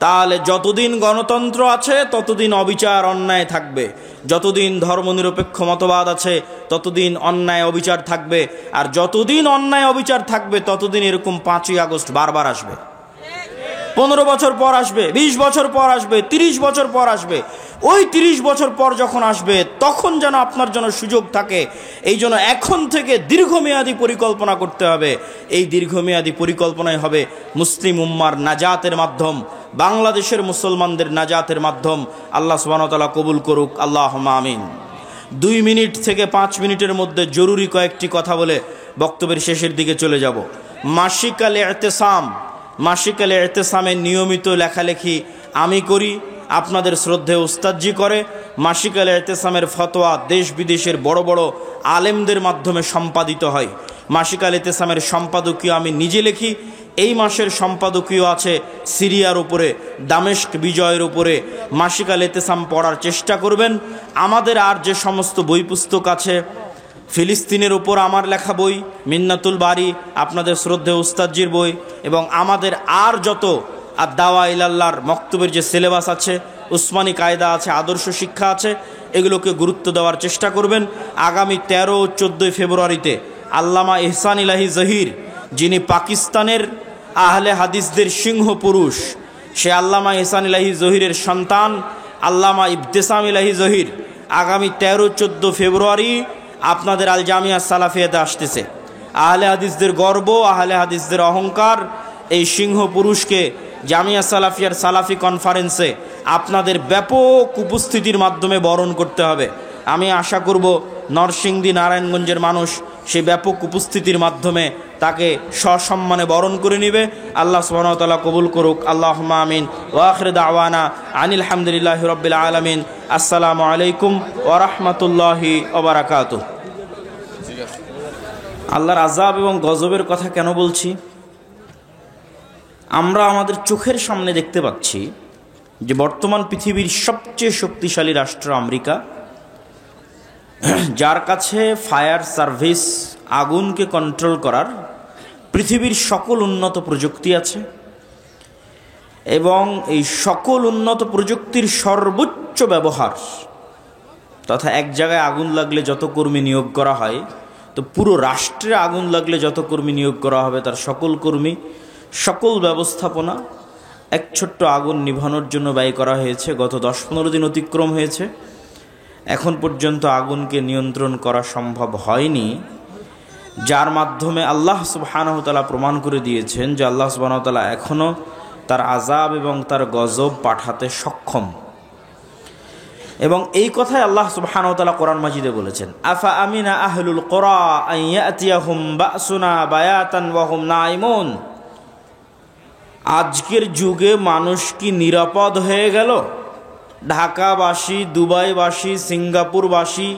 তাহলে যতদিন গণতন্ত্র আছে ততদিন অবিচার অন্যায় থাকবে, যতদিন ধর্মনিরপেক্ষ মতবাদ আছে ততদিন অন্যায় অবিচার থাকবে। আর যতদিন অন্যায় অবিচার থাকবে ততদিন এরকম 5ই আগস্ট বারবার আসবে। 15 বছর পর আসবে, 20 বছর পর আসবে, 30 বছর পর আসবে। ওই 30 বছর পর যখন আসবে তখন যেন আপনার জন্য সুযোগ থাকে। এই জন্য এখন থেকে দীর্ঘমেয়াদী পরিকল্পনা করতে হবে। এই দীর্ঘমেয়াদী পরিকল্পনাই হবে মুসলিম উম্মার নাজাতের মাধ্যম, বাংলাদেশের মুসলমানদের নাজাতের মাধ্যম। আল্লাহ সুবহানাহু ওয়া তাআলা কবুল করুক, আল্লাহুম্মা আমিন। 2 মিনিট থেকে 5 মিনিটের মধ্যে জরুরি কয়েকটি কথা বলে বক্তব্যের শেষের দিকে চলে যাব। মাসিক আল ইতিসামের নিয়মিত লেখালেখি আমি করি, আপনাদের শ্রদ্ধেয় উস্তাদজি করে। মাসিক আল ইতিসামের ফতোয়া দেশ বিদেশের বড় বড় আলেমদের মাধ্যমে সম্পাদিত হয়। মাসিক আল ইতিসামের সম্পাদকীয় আমি নিজে লিখি। এই মাসের সম্পাদকীয় আছে সিরিয়ার উপরে, দামেস্ক বিজয়ের উপরে। মাসিক আল ইতিসাম পড়ার চেষ্টা করবেন। আমাদের আর যে সমস্ত বই পুস্তক আছে, ফিলিস্তিনের উপর আমার লেখা বই, মিন্নাতুল বারি আপনাদের শ্রদ্ধেয় উস্তাদজির বই, এবং আমাদের আর যত আর দাওয়া ইলাল্লাহর মক্তবের যে সিলেবাস আছে, উসমানী কায়দা আছে, আদর্শ শিক্ষা আছে, এগুলোকে গুরুত্ব দেওয়ার চেষ্টা করবেন। আগামী 13 ও 14 ফেব্রুয়ারিতে আল্লামা ইহসান ইলাহি জহির, যিনি পাকিস্তানের আহলে হাদিসদের সিংহ পুরুষ, সে আল্লামা ইহসান ইলাহি জহিরের সন্তান আল্লামা ইবতেসাম ইলাহি জহির আগামী 13-14 ফেব্রুয়ারি আপনাদের আল জামিয়া সালাফিয়াতে আসতেছে। আহলে হাদিসদের গর্ব, আহলে হাদিসদের অহংকার, এই সিংহ পুরুষকে জামিয়া সালাফিয়ার সালাফি কনফারেন্সে আপনাদের ব্যাপক উপস্থিতির মাধ্যমে বরণ করতে হবে। আমি আশা করব নরসিংদী নারায়ণগঞ্জের মানুষ সেই ব্যাপক উপস্থিতির মাধ্যমে তাকে সসম্মানে বরণ করে নেবে। আল্লাহ সুবহানাহু ওয়া তাআলা কবুল করুক। আল্লাহুম্মা আমিন। ওয়া আখিরু দাওয়ানা আনিল হামদুলিল্লাহি রাব্বিল আলামিন। আসসালামু আলাইকুম ওয়া রাহমাতুল্লাহি ওয়া বারাকাতুহু। আল্লাহর আযাব এবং গজবের কথা কেন বলছি? আমরা আমাদের চোখের সামনে দেখতে পাচ্ছি যে বর্তমান পৃথিবীর সবচেয়ে শক্তিশালী রাষ্ট্র আমেরিকা, যার কাছে ফায়ার সার্ভিস আগুনকে কন্ট্রোল করার পৃথিবীর সকল উন্নত প্রযুক্তি আছে, এবং এই সকল উন্নত প্রযুক্তির সর্বোচ্চ ব্যবহার তথা এক জায়গায় আগুন লাগলে যত কর্মী নিয়োগ করা হয়, তো পুরো রাষ্ট্রে আগুন লাগলে যত কর্মী নিয়োগ করা হবে তার সকল কর্মী, সকল ব্যবস্থাপনা এক ছোট্ট আগুন নিভানোর জন্য ব্যয় করা হয়েছে। গত 10-15 দিন অতিক্রম হয়েছে, এখন পর্যন্ত আগুনকে নিয়ন্ত্রণ করা সম্ভব হয়নি, যার মাধ্যমে আল্লাহ সুবহানাহু ওয়া তাআলা প্রমাণ করে দিয়েছেন যে আল্লাহ সুবহানাহু ওয়া তাআলা এখনও তার আযাব এবং তার গজব পাঠাতে সক্ষম। এবং এই কথাই আল্লাহ সুবহানাহু ওয়া তাআলা কোরআন মাজিদে বলেছেন, আফা আমিনা আহলুল কুরা আন ইয়াতিয়াহুম বাসুনা বায়াতান ওয়া হুম নাইমুন। আজকের যুগে মানুষ কি নিরাপদ হয়ে গেল? ঢাকাবাসী, দুবাইবাসী, সিঙ্গাপুরবাসী,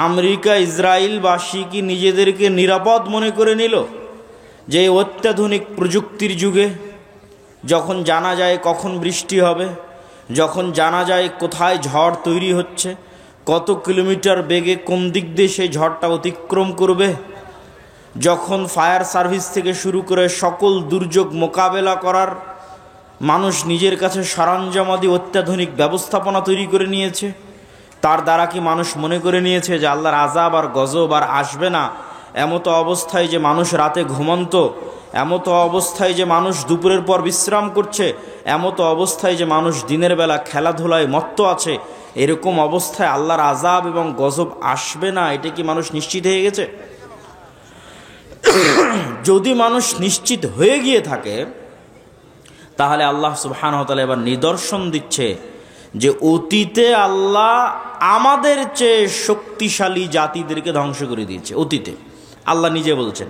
আমেরিকা, ইসরায়েলবাসী কি নিজেদেরকে নিরাপদ মনে করে নিল যে অত্যাধুনিক প্রযুক্তির যুগে যখন জানা যায় কখন বৃষ্টি হবে, যখন জানা যায় কোথায় ঝড় তৈরি হচ্ছে, কত কিলোমিটার বেগে কোন দিক দিয়ে সেই ঝড়টা অতিক্রম করবে, যখন ফায়ার সার্ভিস থেকে শুরু করে সকল দুর্যোগ মোকাবেলা করার মানুষ নিজের কাছে সরঞ্জামাদি অত্যাধুনিক ব্যবস্থাপনা তৈরি করে নিয়েছে, তার দ্বারা কি মানুষ মনে করে নিয়েছে যে আল্লাহর আযাব আর গজব আর আসবে না? এমতো অবস্থায় যে মানুষ রাতে ঘুমন্ত, এমতো অবস্থায় যে মানুষ দুপুরের পর বিশ্রাম করছে, এমতো অবস্থায় যে মানুষ দিনের বেলা খেলাধুলায় মত্ত আছে, এরকম অবস্থায় আল্লাহর আযাব এবং গজব আসবে না, এটা কি মানুষ নিশ্চিত হয়ে গেছে? যদি মানুষ নিশ্চিত হয়ে গিয়ে থাকে, তাহলে আল্লাহ সুবহানাহু ওয়া তাআলা এবার নিদর্শন দিচ্ছে যে অতীতে আল্লাহ আমাদের চেয়ে শক্তিশালী জাতিদেরকে ধ্বংস করে দিয়েছে। অতীতে আল্লাহ নিজে বলছেন,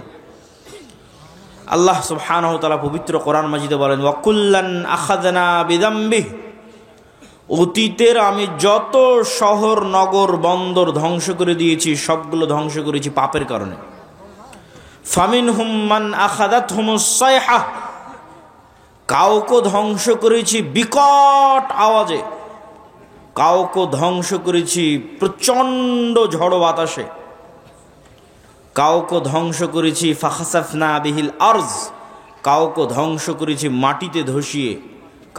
আল্লাহ সুবহানাহু ওয়া তাআলা পবিত্র কোরআন মাজিদে বলেন, ওয়া কুল্লান আখাযনা বিযামবিহি। অতীতের আমি যত শহর, নগর, বন্দর ধ্বংস করে দিয়েছি সবগুলো ধ্বংস করেছি পাপের কারণে। ফামিনহুম মান আখাযাতহুমুস সাইহা। কাউকে ধ্বংস করেছি বিকট আওয়াজে, কাউকে ধ্বংস করেছি প্রচণ্ড ঝড় বাতাসে, কাউকে ধ্বংস করেছি ফাখাসাফনা বিহিল আরজ, কাউকে ধ্বংস করেছি মাটিতে ধসিয়ে,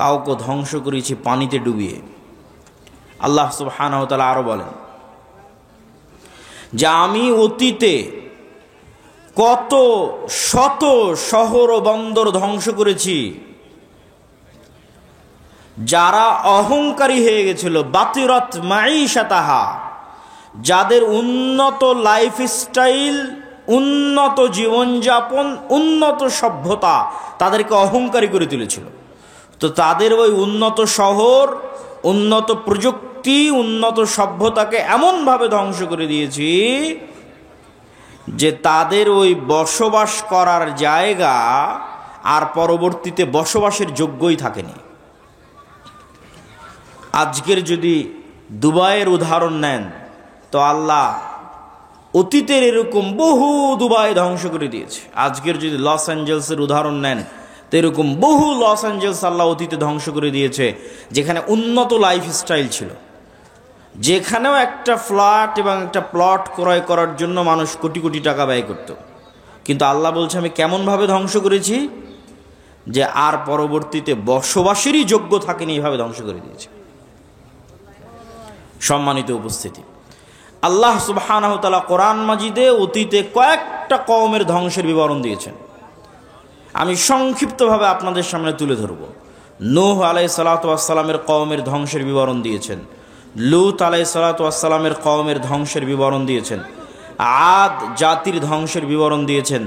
কাউকে ধ্বংস করেছি পানিতে ডুবিয়ে। আল্লাহ সুবহানাহু ওয়া তাআলা আরো বলেন যে আমি অতীতে কত শত শহর ও বন্দর ধ্বংস করেছি, যারা অহংকারী হয়ে গেছিল, বাতিরাত মাঈশাতাহা, যাদের উন্নত লাইফস্টাইল, উন্নত জীবনযাপন, উন্নত সভ্যতা তাদেরকে অহংকারী করে তুলেছিল। তো তাদের ওই উন্নত শহর, উন্নত প্রযুক্তি, উন্নত সভ্যতাকে এমনভাবে ধ্বংস করে দিয়েছি যে তাদের ওই বসবাস করার জায়গা আর পরবর্তীতে বসবাসের যোগ্যই থাকেনি। আজকের যদি দুবাইয়ের উদাহরণ নেন, তো আল্লাহ অতীতের এরকম বহু দুবাই ধ্বংস করে দিয়েছে। আজকের যদি লস অ্যাঞ্জেলসের উদাহরণ নেন, তো এরকম বহু লস অ্যাঞ্জেলস আল্লাহ অতীতে ধ্বংস করে দিয়েছে, যেখানে উন্নত লাইফস্টাইল ছিল, যেখানেও একটা ফ্ল্যাট এবং একটা প্লট ক্রয় করার জন্য মানুষ কোটি কোটি টাকা ব্যয় করত। কিন্তু আল্লাহ বলছে আমি কেমনভাবে ধ্বংস করেছি যে আর পরবর্তীতে বসবাসেরই যোগ্য থাকেনি, এইভাবে ধ্বংস করে দিয়েছে। সম্মানিত উপস্থিতি, আল্লাহ সুবহানাহু ওয়া তাআলা কোরআন মাজিদে অতীতে কয়েকটা কওমের ধ্বংসের বিবরণ দিয়েছেন। আমি সংক্ষিপ্তভাবে আপনাদের সামনে তুলে ধরব। নূহ আলাইহিসসালাতু ওয়াসসালামের কওমের ধ্বংসের বিবরণ দিয়েছেন, লূত আলাইহিসসালাতু ওয়াসসালামের কওমের ধ্বংসের বিবরণ দিয়েছেন, আদ জাতির ধ্বংসের বিবরণ দিয়েছেন,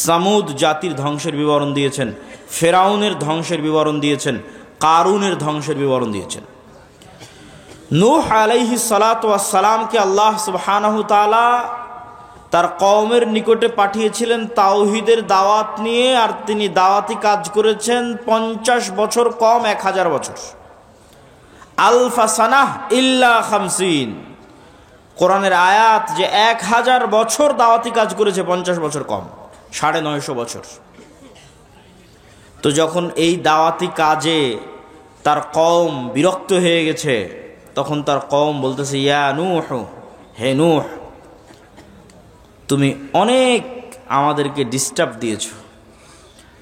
সামুদ জাতির ধ্বংসের বিবরণ দিয়েছেন, ফেরাউনের ধ্বংসের বিবরণ দিয়েছেন, কারুনের ধ্বংসের বিবরণ দিয়েছেন। নূহ আলাইহিসসালাতু ওয়াসসালামকে আল্লাহ সুবহানাহু তাআলা তার কওমের নিকটে পাঠিয়েছিলেন তাওহীদের দাওয়াত নিয়ে, আর তিনি দাওয়াতি কাজ করেছেন 50 বছর কম 1000 বছর। আলফা সানাহ ইল্লা 50, কোরআনের আয়াত যে 1000 বছর দাওয়াতি কাজ করেছে, 50 বছর কম, 950 বছর। তো যখন এই দাওয়াতি কাজে তার কওম বিরক্ত হয়ে গেছে, তখন তার কওম বলতেছে, ইয়া নূহ, হে নূহ, তুমি অনেক আমাদেরকে ডিস্টার্ব দিয়েছো,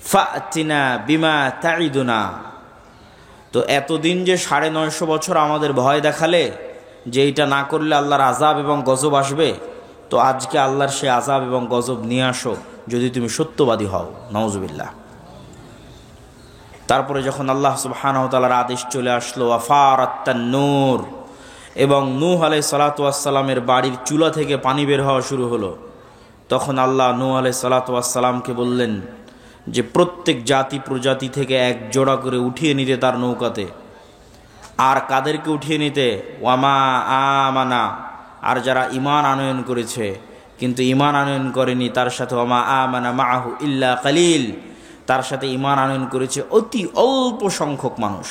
ফাতিনা বিমা তাইদুনা। তো এতদিন যে 950 বছর আমাদের ভয় দেখালে যে এটা না করলে আল্লাহর আযাব এবং গজব আসবে, তো আজকে আল্লাহর সে আযাব এবং গজব নিয়ে আসো যদি তুমি সত্যবাদী হও। নাউজুবিল্লাহ। তারপরে যখন আল্লাহ সুবহানাহু ওয়া তাআলার আদেশ চলে আসলো, আফারাত্তান নূর, এবং নূহ আলাইহিসসালাতু ওয়াসসালামের বাড়ির চুলা থেকে পানি বের হওয়া শুরু হলো, তখন আল্লাহ নূহ আলাইহিসসালাতু ওয়াসসালামকে বললেন যে প্রত্যেক জাতি প্রজাতি থেকে এক জোড়া করে উঠিয়ে নিতে তার নৌকাতে। আর কাদেরকে উঠিয়ে নিতে? ওয়ামা আমানা, আর যারা ঈমান আনয়ন করেছে কিন্তু ঈমান আনয়ন করেনি তার সাথে, ওয়ামা আমানা মাআহু ইল্লা কালিল, তার সাথে ঈমান আনয়ন করেছে অতি অল্প সংখ্যক মানুষ।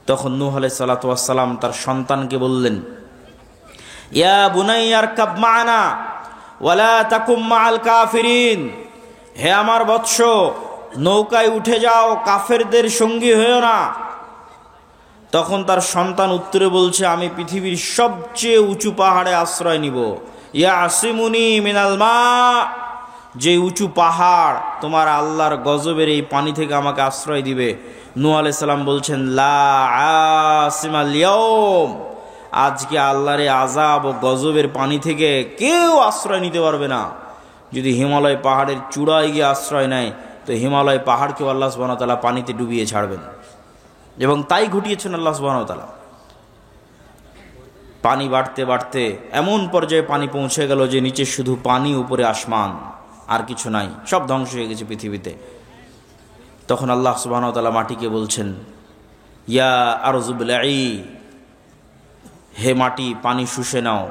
তখন নূহ আলাইহিসসালাতু ওয়াসসালাম তার সন্তানকে বললেন, ইয়া বুনাইয়া আরকাব মা'না ওয়ালা তাকুম মা'আল কাফিরিন, হে আমার বৎস, নৌকায় উঠে যাও, কাফেরদের সঙ্গী হয়েও না। তখন তার সন্তান উত্তরে বলছে, আমি পৃথিবীর সবচেয়ে উঁচু পাহাড়ে আশ্রয় নিব। ইয়া আসিমুনি মিনাল মা, যে উঁচু পাহাড় তোমার আল্লাহর গজবের এই পানি থেকে আমাকে আশ্রয় দিবে। নূহ আলাইহিস সালাম বলছেন, লা আসিমাল ইয়াউম, আজকে আল্লাহর আযাব ও গজবের পানি থেকে কেউ আশ্রয় নিতে পারবে না। যদি হিমালয় পাহাড়ের চূড়ায় গিয়ে আশ্রয় নেয়, তো হিমালয় পাহাড়কেও আল্লাহ সুবহানাহু ওয়া তাআলা পানিতে ডুবিয়ে ছাড়বেন, এবং তাই ঘটিয়েছেন আল্লাহ সুবহানাহু ওয়া তাআলা। পানি বাড়তে বাড়তে এমন পর্যায়ে পানি পৌঁছে গেল যে নিচে শুধু পানি, উপরে আসমান, আর কিছু নাই, সব ধ্বংস হয়ে গেছে পৃথিবীতে। তখন আল্লাহ সুবহানাহু ওয়া তাআলা মাটিকে বলছেন, ইয়া আরযু বলঈ, হে মাটি পানি শুষে নাও,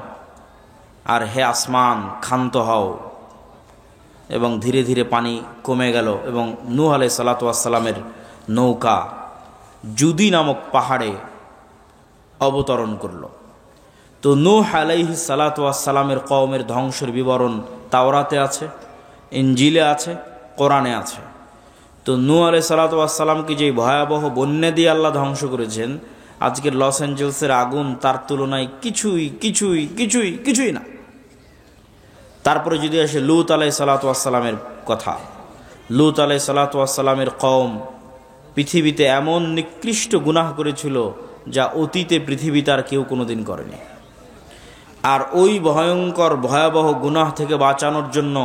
আর হে আসমান ক্ষান্ত হও। এবং ধীরে ধীরে পানি কমে গেল, এবং নূহ আলাইহিসসালাতু ওয়াসসালামের নৌকা জুদি নামক পাহাড়ে অবতরণ করল। তো নূহ আলাইহিসসালাতু ওয়াসসালামের কওমের ধ্বংসের বিবরণ তাওরাতে আছে, ইনজিলে আছে, কোরআনে আছে। তো নূহ আলাইহিসসালাতু ওয়াসসালামকে যে ভয়াবহ বন্যা দিয়ে আল্লাহ ধ্বংস করেছেন, আজকের লস অ্যাঞ্জেলসের আগুন তার তুলনায় কিছুই কিছুই কিছুই কিছুই না। তারপরে যদি আসে লূত আলাইহিসসালাতু ওয়াসসালামের কথা, লূত আলাইহিসসালাতু ওয়াসসালামের কওম পৃথিবীতে এমন নিকৃষ্ট গুনাহ করেছিল যা অতীতে পৃথিবীতে আর কেউ কোনোদিন করেনি। আর ওই ভয়ঙ্কর ভয়াবহ গুনাহ থেকে বাঁচানোর জন্য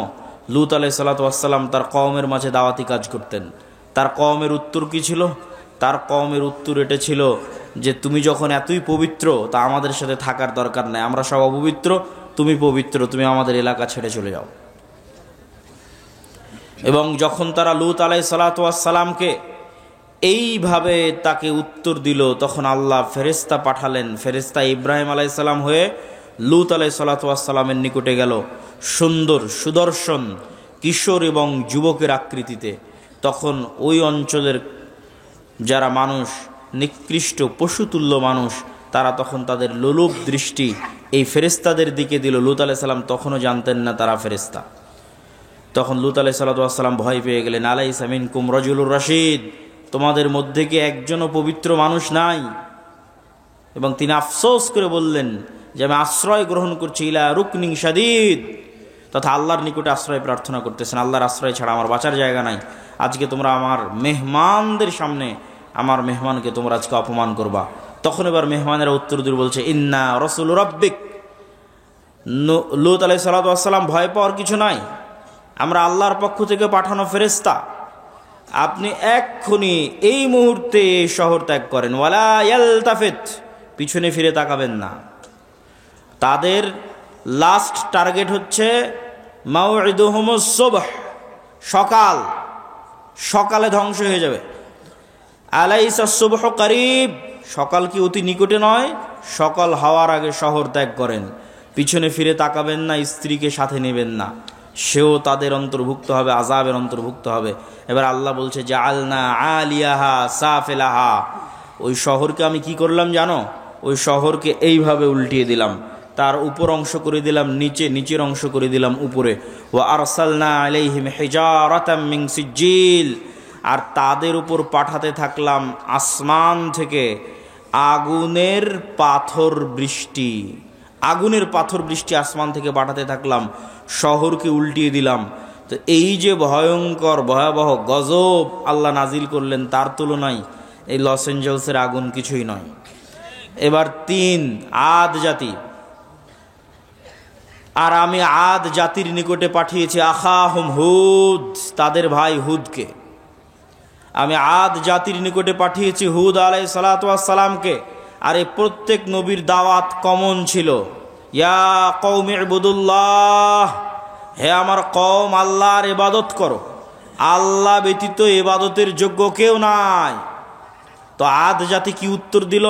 লূত আলাইহিসসালাতু ওয়াসসালাম তার কওমের মাঝে দাওয়াতি কাজ করতেন। তার কওমের উত্তর কি ছিল? তার কওমের উত্তর এটা ছিল যে, তুমি যখন এতই পবিত্র, তা আমাদের সাথে থাকার দরকার নাই, আমরা সব অপবিত্র, তুমি পবিত্র, তুমি আমাদের এলাকা ছেড়ে চলে যাও। এবং যখন তারা লূত আলাইহিসসালাতু ওয়াসসালামকে এইভাবে তাকে উত্তর দিল, তখন আল্লাহ ফেরেশতা পাঠালেন। ফেরেশতা ইব্রাহিম আলাইহিসসালাম হয়ে লূত আলাইহিসসালাতু ওয়াসসালামের নিকটে গেল, সুন্দর সুদর্শন কিশোর এবং যুবকের আকৃতিতে। তখন ওই অঞ্চলের যারা মানুষ, নিকৃষ্ট পশুতুল্য মানুষ, তারা তখন তাদের লোলুপ দৃষ্টি এই ফেরেশতাদের দিকে দিল। লূত আলাইহিস সালাম তখনও জানতেন না তারা ফেরেশতা। তখন লূত আলাইহিসসালাতু ওয়াসসালাম ভয় পেয়ে গেলেন, আলাইসা মিনকুম রাজুলুর রাশীদ, তোমাদের মধ্যে কি একজনও পবিত্র মানুষ নাই? এবং তিনি আফসোস করে বললেন যে, আমি আশ্রয় গ্রহণ করছি ইলা রুকনিন শাদীদ, তথা আল্লাহর নিকটে আশ্রয় প্রার্থনা করতেছেন। আল্লাহর আশ্রয় ছাড়া আমার বাঁচার জায়গা নাই। আজকে তোমরা আমার মেহমানদের সামনে আমার মেহমানকে তোমরা আজকে অপমান করবা। তখন এবার মেহমানেরা উত্তর দিয়ে বলছে, ইন্না রাসূলু রাব্বিক। লূত আলাইহিসসালাতু ওয়াসসালাম ভয় পাওয়ার কিছু নাই, আমরা আল্লাহর পক্ষ থেকে পাঠানো ফেরেশতা, আপনি এক্ষুনি এই মুহূর্তে এই শহর ত্যাগ করেন। ওয়ালা ইয়ালতাফিত, পিছনে ফিরে তাকাবেন না। তাদের লাস্ট টার্গেট হচ্ছে মাউইদুহুমুস সুবহ, সকাল, সকালে ধ্বংস হয়ে যাবে। আলাইসা সুবহু করিব, সকাল কি অতি নিকটে নয়? সকাল হওয়ার আগে শহর ত্যাগ করেন, পিছনে ফিরে তাকাবেন না, স্ত্রীকে সাথে নেবেন না, সেও তাদের অন্তর্ভুক্ত হবে, আযাবের অন্তর্ভুক্ত হবে। এবার আল্লাহ বলছে জাআলনা আলিয়াহা সাফিলাহা, ওই শহরকে আমি কি করলাম জানো? ওই শহরকে এইভাবে উল্টিয়ে দিলাম, তার উপর অংশ করে দিলাম নিচে, নিচের অংশ করে দিলাম উপরে। ওয়া আরসালনা আলাইহিম হিজারাতাম মিন সিজিল, আর তাদের উপর পাঠাতে থাকলাম আসমান থেকে আগুনের পাথর বৃষ্টি। আগুনের পাথর বৃষ্টি আসমান থেকে পাঠাতে থাকলাম, শহরকে উল্টিয়ে দিলাম। তো এই যে ভয়ঙ্কর ভয়াবহ গজব আল্লাহ নাজিল করলেন, তার তুলনায় এই লস এঞ্জেলসের আগুন কিছুই নয়। এবার 3, আদ জাতি। আর আমি আদ জাতির নিকটে পাঠিয়েছি আখাহুম হুদ, তাদের ভাই হুদকে। আমি আদ জাতির নিকটে পাঠিয়েছি হুদ আলাইহিস সালাতু ওয়াস সালামকে। আর এই প্রত্যেক নবীর দাওয়াত কমন ছিল, ইয়া কওমি ইবুদুল্লাহ, হে আমার কওম, আল্লাহর ইবাদত করো, আল্লাহ ব্যতীত ইবাদতের যোগ্য কেউ নাই। তো আদ জাতি কি উত্তর দিল?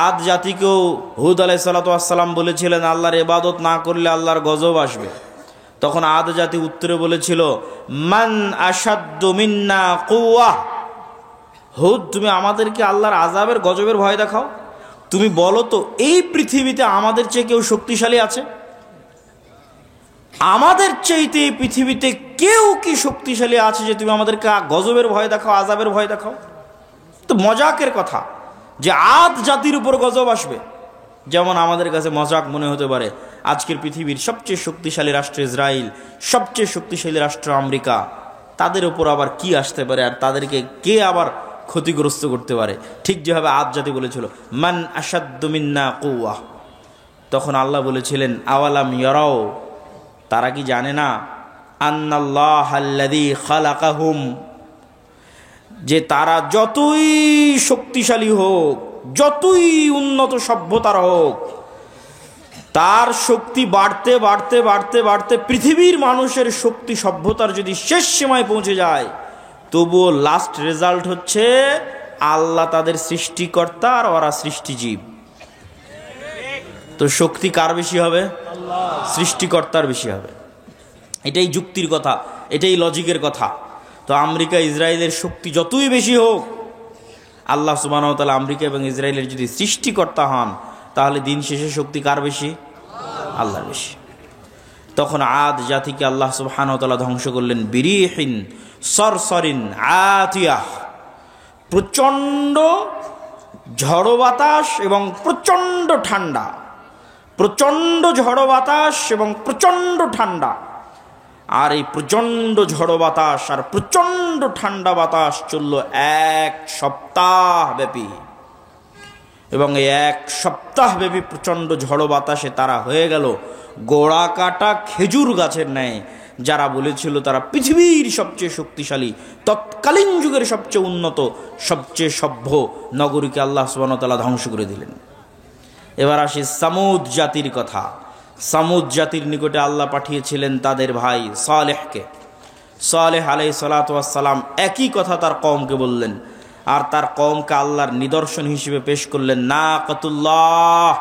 আদ জাতিকেও হুদ আলাইহিস সালাতু ওয়াস সালাম বলেছিলেন আল্লাহর ইবাদত না করলে আল্লাহর গজব আসবে। তখন আদ জাতি উত্তরে বলেছিল, মান আশাদ্দু মিন্না কুওয়া, হুদ তুমি আমাদেরকে আল্লাহর আযাবের গজবের ভয় দেখাও। তুমি বলো তো এই পৃথিবীতে আমাদের চেয়ে কেউ শক্তিশালী আছে? আমাদের চাইতে এই পৃথিবীতে কেউ কি শক্তিশালী আছে যে তুমি আমাদেরকে গজবের ভয় দেখাও, আযাবের ভয় দেখাও? তো মজাকের কথা যে আদ জাতির উপর গজব আসবে। যেমন আমাদের কাছে মজাক মনে হতে পারে আজকের পৃথিবীর সবচেয়ে শক্তিশালী রাষ্ট্র ইসরায়েল, সবচেয়ে শক্তিশালী রাষ্ট্র আমেরিকা, তাদের উপর আবার কি আসতে পারে, আর তাদেরকে কে আবার ক্ষতিগ্রস্ত করতে পারে? ঠিক যেভাবে আদ জাতি বলেছিল মান আশাদ্দু মিন্না কুওয়া, তখন আল্লাহ বলেছিলেন আওয়ালাম ইয়ারাও, তারা কি জানে না আন্নাল্লাহাল্লাযী খালাকাহুম, যে তারা যতই শক্তিশালী হোক, যতই উন্নত সভ্যতার হোক, তার শক্তি বাড়তে বাড়তে বাড়তে বাড়তে পৃথিবীর মানুষের শক্তি সভ্যতার যদি শেষ সীমায় পৌঁছে যায়, তবুও লাস্ট রেজাল্ট হচ্ছে আল্লাহ তাদের সৃষ্টিকর্তা আর ওরা সৃষ্টিজীব। তো শক্তি কার বেশি হবে? সৃষ্টিকর্তার বেশি হবে। এটাই যুক্তির কথা, এটাই লজিকের কথা। তো আমেরিকা ইসরায়েলের শক্তি যতই বেশি হোক, আল্লাহ সুবহানাহু ওয়া তাআলা আমেরিকা এবং ইসরায়েলের যদি সৃষ্টিকর্তা হন, তাহলে দিন শেষে শক্তি কার বেশি? আল্লাহর বেশি। তখন আদ জাতিকে আল্লাহ সুবহানাহু ওয়া তাআলা ধ্বংস করলেন বিরিহিন সরসরিন আতিয়াহ, প্রচণ্ড ঝড়ো বাতাস এবং প্রচণ্ড ঠান্ডা, প্রচণ্ড ঝড়ো বাতাস এবং প্রচণ্ড ঠান্ডা। আর এই প্রচণ্ড ঝড়ো বাতাস আর প্রচণ্ড ঠান্ডা বাতাস চলল 1 সপ্তাহ ব্যাপী, এবং এই 1 সপ্তাহ ব্যাপী প্রচণ্ড ঝড়ো বাতাসে তারা হয়ে গেল গোড়া কাটা খেজুর গাছের ন্যায়। যারা বলেছিল তারা পৃথিবীর সবচেয়ে শক্তিশালী, তৎকালীন যুগের সবচেয়ে উন্নত, সবচেয়ে সভ্য নগরীকে আল্লাহ সুবহানাহু ওয়া তাআলা ধ্বংস করে দিলেন। এবার আসি সামুদ জাতির কথা। সামুদ জাতির নিকটে আল্লাহ পাঠিয়েছিলেন তাদের ভাই সালেহকে। সালেহ আলাইহিস সালাতু ওয়াস সালাম একই কথা তার কওমকে বললেন, আর তার কওমকে আল্লাহর নিদর্শন হিসেবে পেশ করলেন নাকাতুল্লাহ,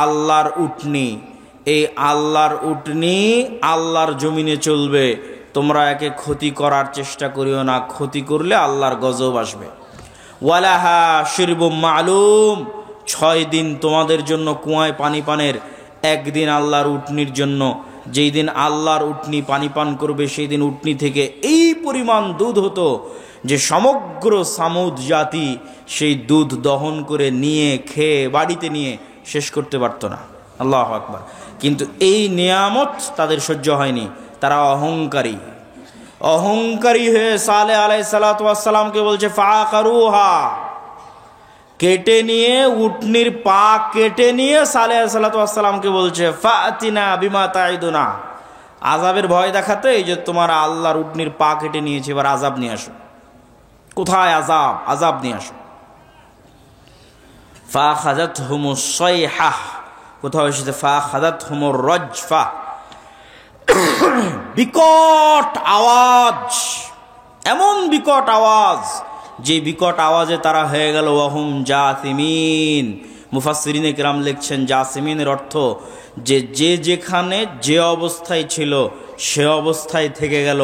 আল্লাহর উটনি। এই আল্লাহর উটনি আল্লাহর জমিনে চলবে, তোমরা একে ক্ষতি করার চেষ্টা করিও না, ক্ষতি করলে আল্লাহর গজব আসবে। ওয়ালাহা শিরবুম মালুম, 6 দিন তোমাদের জন্য কুয়ায় পানি পানের, একদিন আল্লাহর উটনির জন্য। যেই দিন আল্লাহর উটনি পানি পান করবে, সেই দিন উটনি থেকে এই পরিমাণ দুধ হতো যে সমগ্র সামুদ জাতি সেই দুধ দহন করে নিয়ে খেয়ে বাড়িতে নিয়ে শেষ করতে পারত না। আল্লাহু আকবার। কিন্তু এই নিয়ামত তাদের সহ্য হয়নি, তারা অহংকারী। অহংকারী হয়ে সালেহ আলাইহিস সালাতু ওয়াস সালামকে বলছে ফাআকারুহা, কেটে নিয়ে, উটনির পা কেটে নিয়ে সালেহ আলাইহিস সালাতু ওয়াস সালামকে বলছে ফাতিনা বিমা তাইদুনা, আযাবের ভয় দেখাতে এই যে তোমার আল্লাহর উটনির পা কেটে নিয়েছে, এবার আযাব নিয়ে আসো। কোথায় আযাব? আযাব নিয়ে আসো। ফাখাযাতহুমুস সাইহা, কোথাও এসেছে ফাখাযাতহুমুর রাজফা, বিকট আওয়াজ, এমন বিকট আওয়াজ যে বিকট আওয়াজে তারা হয়ে গেল ওয়াহুম জাসিমিন। মুফাসসিরিনে কেরাম লিখছেন জাসিমিনের অর্থ যে যেখানে যে অবস্থায় ছিল সে অবস্থায় থেকে গেল।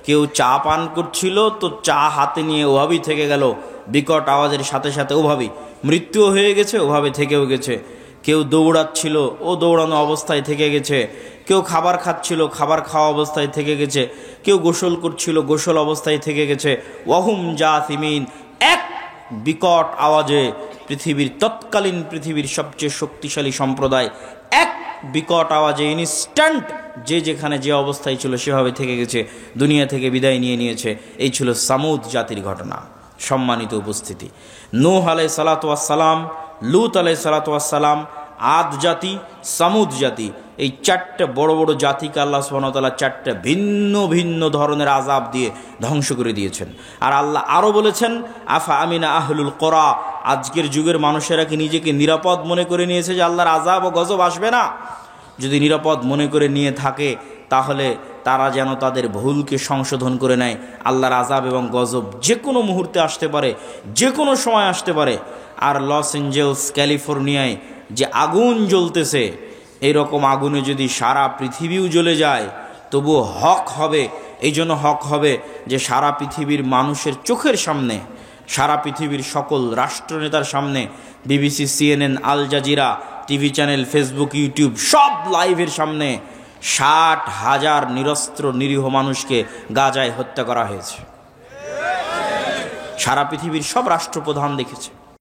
কেউ চা পান করছিল তো চা হাতে নিয়ে ওভাবেই থেকে গেল, বিকট আওয়াজের সাথে সাথে ওভাবেই মৃত্যু হয়ে গেছে, ওভাবে থেকেও গেছে। কেউ দৌড়াচ্ছিল, ও দৌড়ানো অবস্থায় থেকে গেছে। কেউ খাবার খাচ্ছিল, খাবার খাওয়া অবস্থায় থেকে গেছে। কেউ গোসল করছিল, গোসল অবস্থায় থেকে গেছে। ওয়াহুম জাসিমিন, এক বিকট আওয়াজে পৃথিবীর তৎকালীন পৃথিবীর সবচেয়ে শক্তিশালী সম্প্রদায় এক বিকট আওয়াজে ইনস্ট্যান্ট যে যেখানে যে অবস্থায় ছিল সেভাবে থেকে গেছে, দুনিয়া থেকে বিদায় নিয়ে নিয়েছে। এই ছিল সামুদ জাতির ঘটনা। সম্মানিত উপস্থিতি, নূহ আলাইহিস সালাতু ওয়াস সালাম, লূত আলাইহিস সালাতু ওয়াস সালাম, আদ জাতি, সামুদ জাতি, এই চারটে বড় বড় জাতিকে আল্লাহ সুবহানাহু ওয়া তাআলা চারটে ভিন্ন ভিন্ন ধরনের আযাব দিয়ে ধ্বংস করে দিয়েছেন। আর আল্লাহ আরও বলেছেন আফা আমিনা আহলুল কোরা, আজকের যুগের মানুষেরা কি নিজেকে নিরাপদ মনে করে নিয়েছে যে আল্লাহর আযাব ও গজব আসবে না? যদি নিরাপদ মনে করে নিয়ে থাকে তাহলে তারা যেন তাদের ভুলকে সংশোধন করে নেয়। আল্লাহর আযাব এবং গজব যে কোনো মুহূর্তে আসতে পারে, যে কোনো সময় আসতে পারে। আর লস এঞ্জেলস ক্যালিফোর্নিয়ায় যে আগুন জ্বলতেছে, এইরকম আগুনে যদি সারা পৃথিবীও জ্বলে যায় তবুও হক হবে। এই জন্য হক হবে যে সারা পৃথিবীর মানুষের চোখের সামনে, সারা পৃথিবীর সকল রাষ্ট্রনেতার সামনে, BBC, CNN, Al Jazeera, TV channel, Facebook, YouTube সব লাইভের সামনে 60,000 নিরস্ত্র নিরীহ মানুষকে গাজায় হত্যা করা হয়েছে। সারা পৃথিবীর সব রাষ্ট্রপ্রধান দেখেছে।